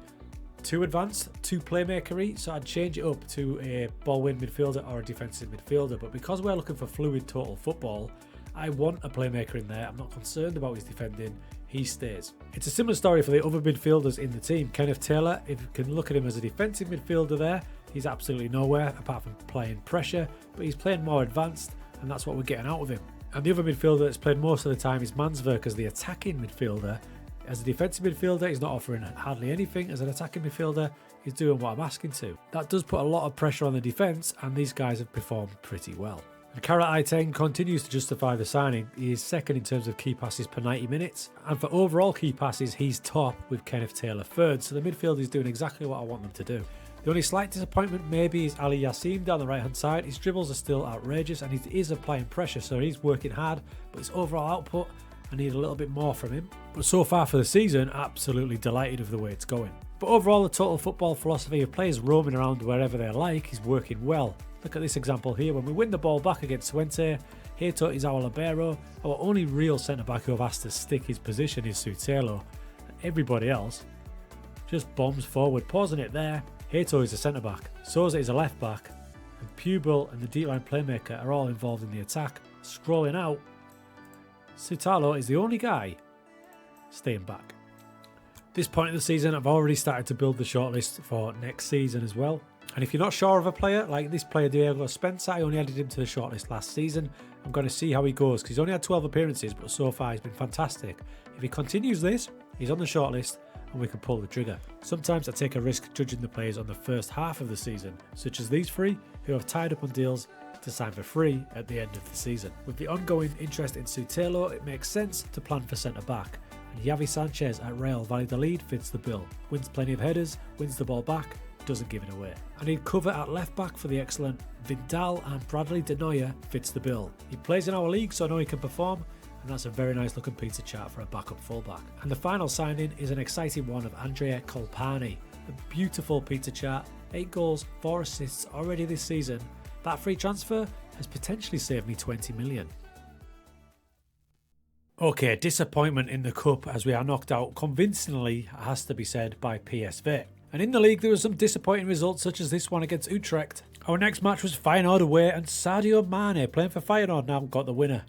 A: too advanced, too playmakery, so I'd change it up to a ball-win midfielder or a defensive midfielder. But because we're looking for fluid total football, I want a playmaker in there. I'm not concerned about his defending. He stays. It's a similar story for the other midfielders in the team. Kenneth Taylor, if you can look at him as a defensive midfielder there, he's absolutely nowhere apart from playing pressure, but he's playing more advanced and that's what we're getting out of him. And the other midfielder that's played most of the time is Mansverk as the attacking midfielder. As a defensive midfielder, he's not offering hardly anything. As an attacking midfielder, he's doing what I'm asking to. That does put a lot of pressure on the defence, and these guys have performed pretty well. And Karel Eiting continues to justify the signing. He is second in terms of key passes per 90 minutes, and for overall key passes, he's top with Kenneth Taylor third. So the midfield is doing exactly what I want them to do. The only slight disappointment maybe is Ali Yassim down the right hand side. His dribbles are still outrageous, and he is applying pressure, so he's working hard, but his overall output, I need a little bit more from him. But so far for the season, absolutely delighted with the way it's going. But overall, the total football philosophy of players roaming around wherever they like is working well. Look at this example here. When we win the ball back against Twente, Heto is our libero. Our only real centre-back who have asked to stick his position is Sutelo. Everybody else just bombs forward, pausing it there. Heto is a centre-back, Souza is a left-back, and Pubel and the deep-line playmaker are all involved in the attack. Scrolling out, Sutalo is the only guy staying back. At this point in the season, I've already started to build the shortlist for next season as well. And if you're not sure of a player, like this player Diego Spencer, I only added him to the shortlist last season. I'm going to see how he goes because he's only had 12 appearances, but so far he's been fantastic. If he continues this, he's on the shortlist and we can pull the trigger. Sometimes I take a risk judging the players on the first half of the season, such as these three who have tied up on deals to sign for free at the end of the season. With the ongoing interest in Sutelo, it makes sense to plan for centre-back. And Javi Sanchez at Real Valladolid fits the bill. Wins plenty of headers, wins the ball back, doesn't give it away. I need cover at left-back for the excellent Vidal, and Bradley De Noia fits the bill. He plays in our league, so I know he can perform, and that's a very nice looking pizza chart for a backup fullback. And the final signing is an exciting one of Andrea Colpani. A beautiful pizza chart, 8 goals, 4 assists already this season. That free transfer has potentially saved me 20 million. Okay, disappointment in the cup as we are knocked out convincingly, has to be said, by PSV. And in the league there were some disappointing results such as this one against Utrecht. Our next match was Feyenoord away and Sadio Mane playing for Feyenoord now got the winner.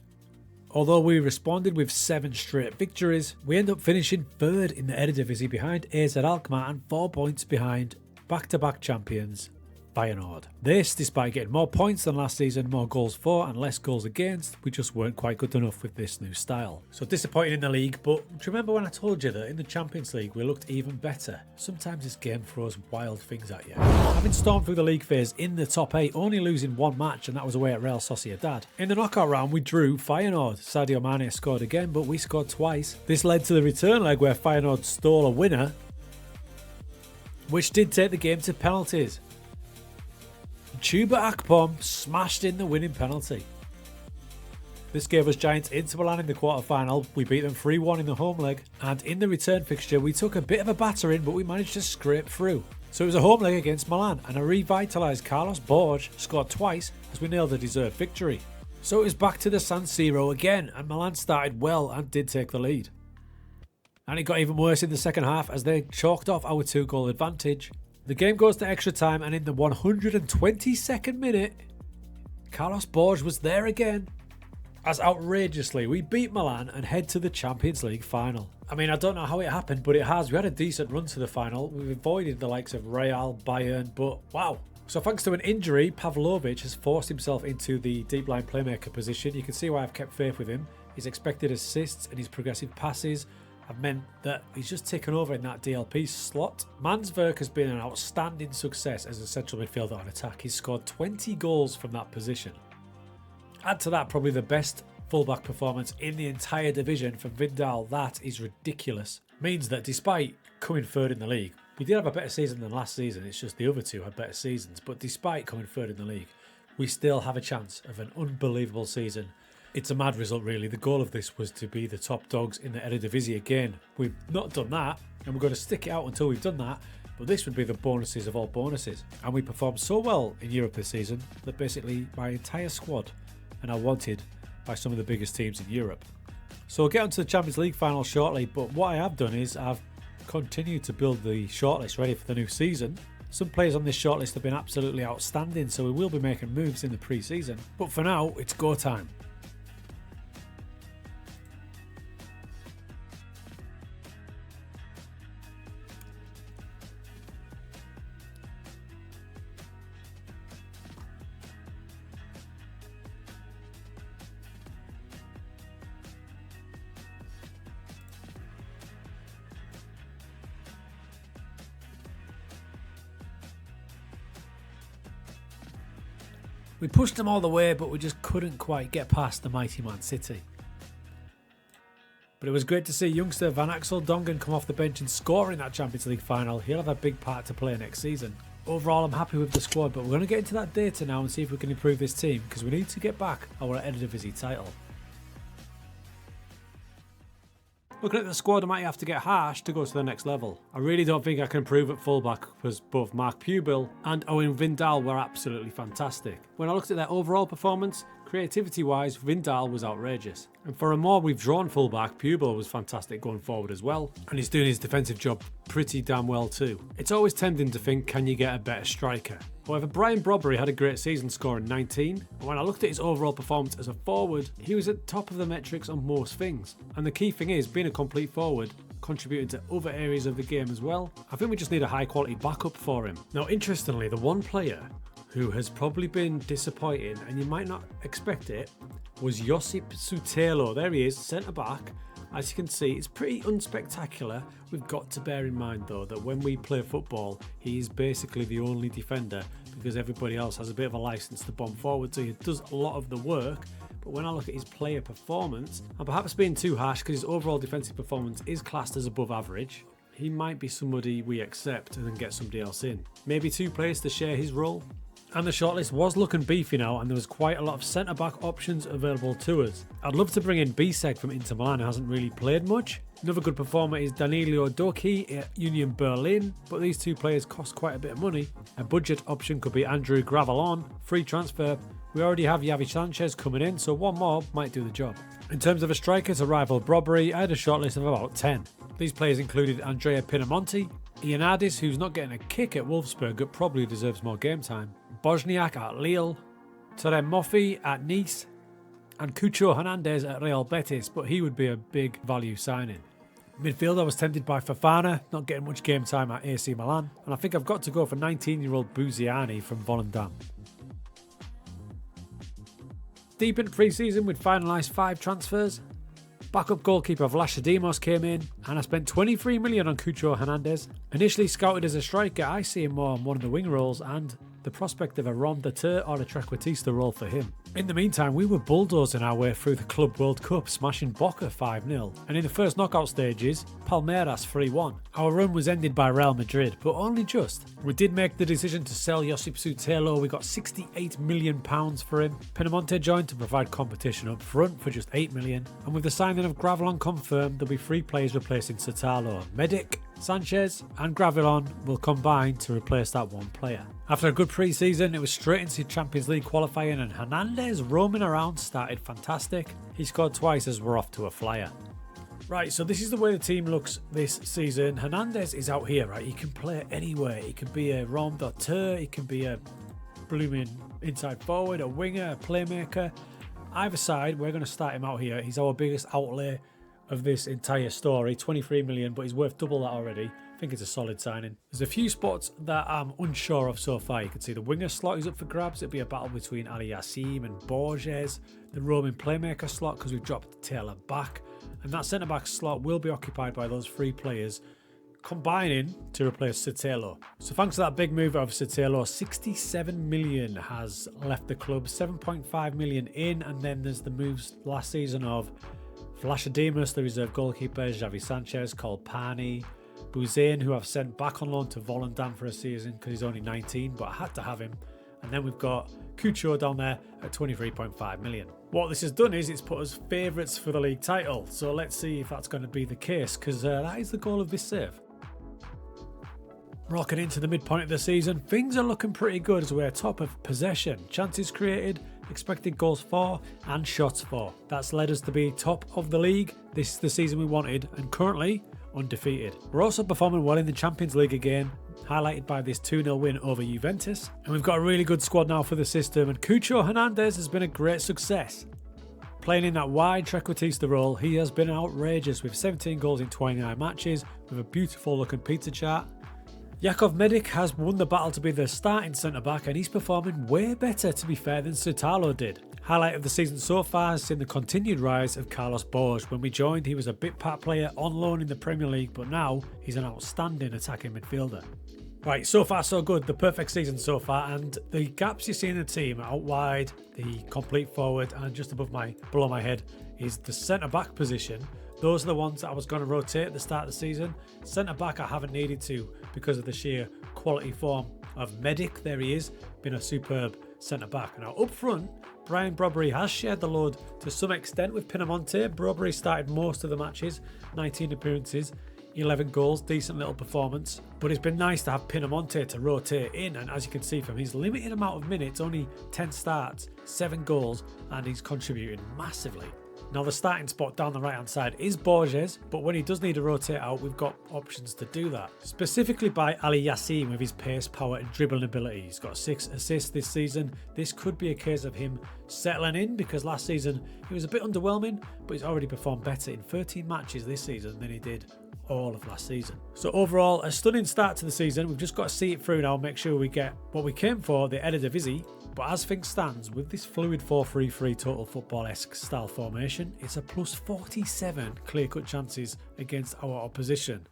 A: Although we responded with 7 straight victories, we end up finishing 3rd in the Eredivisie behind AZ Alkmaar and 4 points behind back-to-back champions Feyenoord. This, despite getting more points than last season, more goals for and less goals against, we just weren't quite good enough with this new style. So disappointing in the league, but do you remember when I told you that in the Champions League we looked even better? Sometimes this game throws wild things at you. Having stormed through the league phase in the top 8, only losing one match, and that was away at Real Sociedad. In the knockout round we drew Feyenoord. Sadio Mane scored again, but we scored twice. This led to the return leg where Feyenoord stole a winner, which did take the game to penalties. Chuba Akpom smashed in the winning penalty. This gave us Giants into Milan in the quarter-final. We beat them 3-1 in the home leg. And in the return fixture, we took a bit of a battering, but we managed to scrape through. So it was a home leg against Milan, and a revitalised Carlos Borge scored twice as we nailed a deserved victory. So it was back to the San Siro again, and Milan started well and did take the lead. And it got even worse in the second half as they chalked off our 2-goal advantage. The game goes to extra time, and in the 122nd minute, Carlos Borge was there again. As outrageously, we beat Milan and head to the Champions League final. I mean, I don't know how it happened, but it has. We had a decent run to the final. We've avoided the likes of Real, Bayern, but wow. So thanks to an injury, Pavlovic has forced himself into the deep line playmaker position. You can see why I've kept faith with him. His expected assists and his progressive passes have meant that he's just taken over in that DLP slot. Mansverk has been an outstanding success as a central midfielder on attack. He's scored 20 goals from that position. Add to that probably the best fullback performance in the entire division from Vindal. That is ridiculous. Means that despite coming third in the league, we did have a better season than last season. It's just the other two had better seasons. But despite coming third in the league, we still have a chance of an unbelievable season. It's a mad result, really. The goal of this was to be the top dogs in the Eredivisie again. We've not done that, and we're going to stick it out until we've done that. But this would be the bonuses of all bonuses. And we performed so well in Europe this season that basically my entire squad are now wanted by some of the biggest teams in Europe. So we'll get onto the Champions League final shortly, but what I have done is I've continued to build the shortlist ready for the new season. Some players on this shortlist have been absolutely outstanding, so we will be making moves in the pre-season. But for now, it's go time. We pushed them all the way, but we just couldn't quite get past the mighty Man City. But it was great to see youngster Van Axel Dongen come off the bench and score in that Champions League final. He'll have a big part to play next season. Overall, I'm happy with the squad, but we're going to get into that data now and see if we can improve this team, because we need to get back our Eredivisie title. Looking at the squad, I might have to get harsh to go to the next level. I really don't think I can improve at fullback because both Mark Pubil and Owen Vindal were absolutely fantastic. When I looked at their overall performance, creativity-wise, Vindal was outrageous. And for a more withdrawn fullback, Pubil was fantastic going forward as well. And he's doing his defensive job pretty damn well too. It's always tempting to think, can you get a better striker? However, Brian Brobbery had a great season scoring 19, and when I looked at his overall performance as a forward, he was at top of the metrics on most things. And the key thing is, being a complete forward, contributing to other areas of the game as well. I think we just need a high quality backup for him. Now, interestingly, the one player who has probably been disappointing, and you might not expect it, was Josip Sutelo. There he is, centre back. As you can see, it's pretty unspectacular. We've got to bear in mind though that when we play football, he is basically the only defender because everybody else has a bit of a license to bomb forward, so he does a lot of the work. But when I look at his player performance, I'm perhaps being too harsh because his overall defensive performance is classed as above average. He might be somebody we accept and then get somebody else in. Maybe two players to share his role. And the shortlist was looking beefy now, and there was quite a lot of centre-back options available to us. I'd love to bring in Bisek from Inter Milan, who hasn't really played much. Another good performer is Danilo Doki at Union Berlin, but these two players cost quite a bit of money. A budget option could be Andrew Gravelon, free transfer. We already have Javi Sanchez coming in, so one more might do the job. In terms of a striker to rival Brobbery, I had a shortlist of about 10. These players included Andrea Pinamonti, Ioannidis, who's not getting a kick at Wolfsburg but probably deserves more game time, Bosniak at Lille, Terem Moffi at Nice, and Cucho Hernandez at Real Betis, but he would be a big value signing. Midfield, I was tempted by Fofana, not getting much game time at AC Milan, and I think I've got to go for 19-year-old Buziani from Volendam. Deep into pre-season, we'd finalised 5 transfers. Backup goalkeeper Vlachodimos came in, and I spent 23 million on Cucho Hernandez. Initially scouted as a striker, I see him more on one of the wing roles and the prospect of a Rom de Ter or a Trequartista role for him. In the meantime, we were bulldozing our way through the Club World Cup, smashing Boca 5-0, and in the first knockout stages, Palmeiras 3-1. Our run was ended by Real Madrid, but only just. We did make the decision to sell Josip Sutelo. We got £68 million for him. Pinamonte joined to provide competition up front for just £8 million, and with the signing of Gravelon confirmed, there'll be 3 players replacing Sutalo. Medic, Sanchez and Gravelon will combine to replace that one player. After a good pre-season, it was straight into Champions League qualifying, and Hernandez roaming around started fantastic. He scored twice as we're off to a flyer. Right, so this is the way the team looks this season. Hernandez is out here, right? He can play anywhere. He can be a Rom de Ter, he can be a blooming inside forward, a winger, a playmaker. Either side, we're going to start him out here. He's our biggest outlay of this entire story, 23 million, but he's worth double that already. I think it's a solid signing. There's a few spots that I'm unsure of so far. You can see the winger slot is up for grabs. It'll be a battle between Ali Yassim and Borges. The roaming playmaker slot, because we've dropped Taylor back, and that centre-back slot will be occupied by those 3 players combining to replace Sotelo. So thanks to that big move of Sotelo, 67 million has left the club, 7.5 million in, and then there's the moves last season of Vlachodimos, the reserve goalkeeper, Javi Sanchez, Colpani, Buzain, who I've sent back on loan to Volendam for a season because he's only 19, but I had to have him. And then we've got Cucho down there at 23.5 million. What this has done is it's put us favourites for the league title. So let's see if that's going to be the case, because that is the goal of this save. Rocking into the midpoint of the season, things are looking pretty good as we're top of possession, chances created, expected goals for, and shots for. That's led us to be top of the league. This is the season we wanted, and currently undefeated. We're also performing well in the Champions League again, highlighted by this 2-0 win over Juventus. And we've got a really good squad now for the system, and Cucho Hernandez has been a great success. Playing in that wide Trequartista role, he has been outrageous with 17 goals in 29 matches, with a beautiful looking pizza chart. Jakov Medic has won the battle to be the starting centre-back, and he's performing way better, to be fair, than Sutalo did. Highlight of the season so far has seen the continued rise of Carlos Borges. When we joined, he was a bit part player on loan in the Premier League, but now he's an outstanding attacking midfielder. Right, so far so good, the perfect season so far, and the gaps you see in the team out wide, the complete forward, and just below my head is the centre-back position. Those are the ones that I was going to rotate at the start of the season. Centre-back I haven't needed to because of the sheer quality form of Medic. There he is, been a superb centre-back. Now up front, Brian Brobbery has shared the load to some extent with Pinamonte. Brobbery started most of the matches, 19 appearances, 11 goals, decent little performance. But it's been nice to have Pinamonte to rotate in, and as you can see from his limited amount of minutes, only 10 starts, 7 goals, and he's contributing massively. Now the starting spot down the right hand side is Borges, but when he does need to rotate out, we've got options to do that. Specifically by Ali Yassim with his pace, power and dribbling ability. He's got 6 assists this season. This could be a case of him settling in, because last season he was a bit underwhelming, but he's already performed better in 13 matches this season than he did all of last season. So overall, a stunning start to the season. We've just got to see it through now, make sure we get what we came for, the Eredivisie. But as things stands, with this fluid 4-3-3 total football-esque style formation, it's a plus 47 clear-cut chances against our opposition.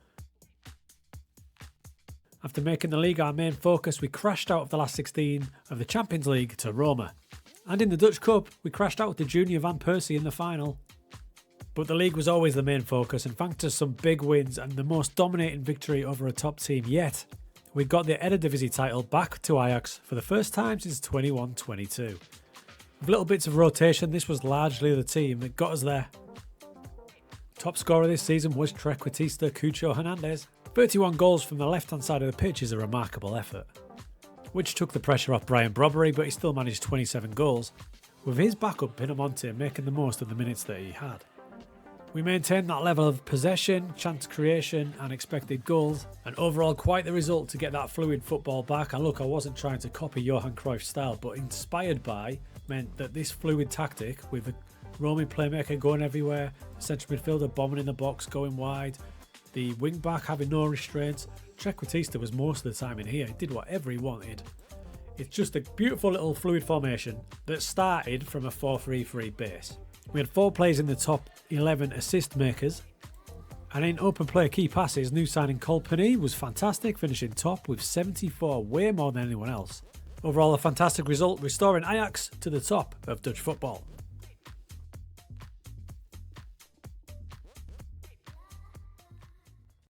A: After making the league our main focus, we crashed out of the last 16 of the Champions League to Roma. And in the Dutch Cup, we crashed out with the Junior Van Persie in the final. But the league was always the main focus, and thanks to some big wins and the most dominating victory over a top team yet, we got the Eredivisie title back to Ajax for the first time since 21-22. With little bits of rotation, this was largely the team that got us there. Top scorer this season was Trequartista Cucho Hernandez. 31 goals from the left-hand side of the pitch is a remarkable effort, which took the pressure off Brian Brobbery, but he still managed 27 goals, with his backup Pinamonte making the most of the minutes that he had. We maintained that level of possession, chance creation and expected goals, and overall quite the result to get that fluid football back. And look, I wasn't trying to copy Johan Cruyff's style, but inspired by meant that this fluid tactic with the roaming playmaker going everywhere, the central midfielder bombing in the box, going wide, The wing back having no restraints. Trequartista was most of the time in here. He did whatever he wanted. It's just a beautiful little fluid formation that started from a 4-3-3 base. We had 4 players in the top 11 assist makers. And in open play key passes, new signing Colpany was fantastic, finishing top with 74, way more than anyone else. Overall, a fantastic result, restoring Ajax to the top of Dutch football.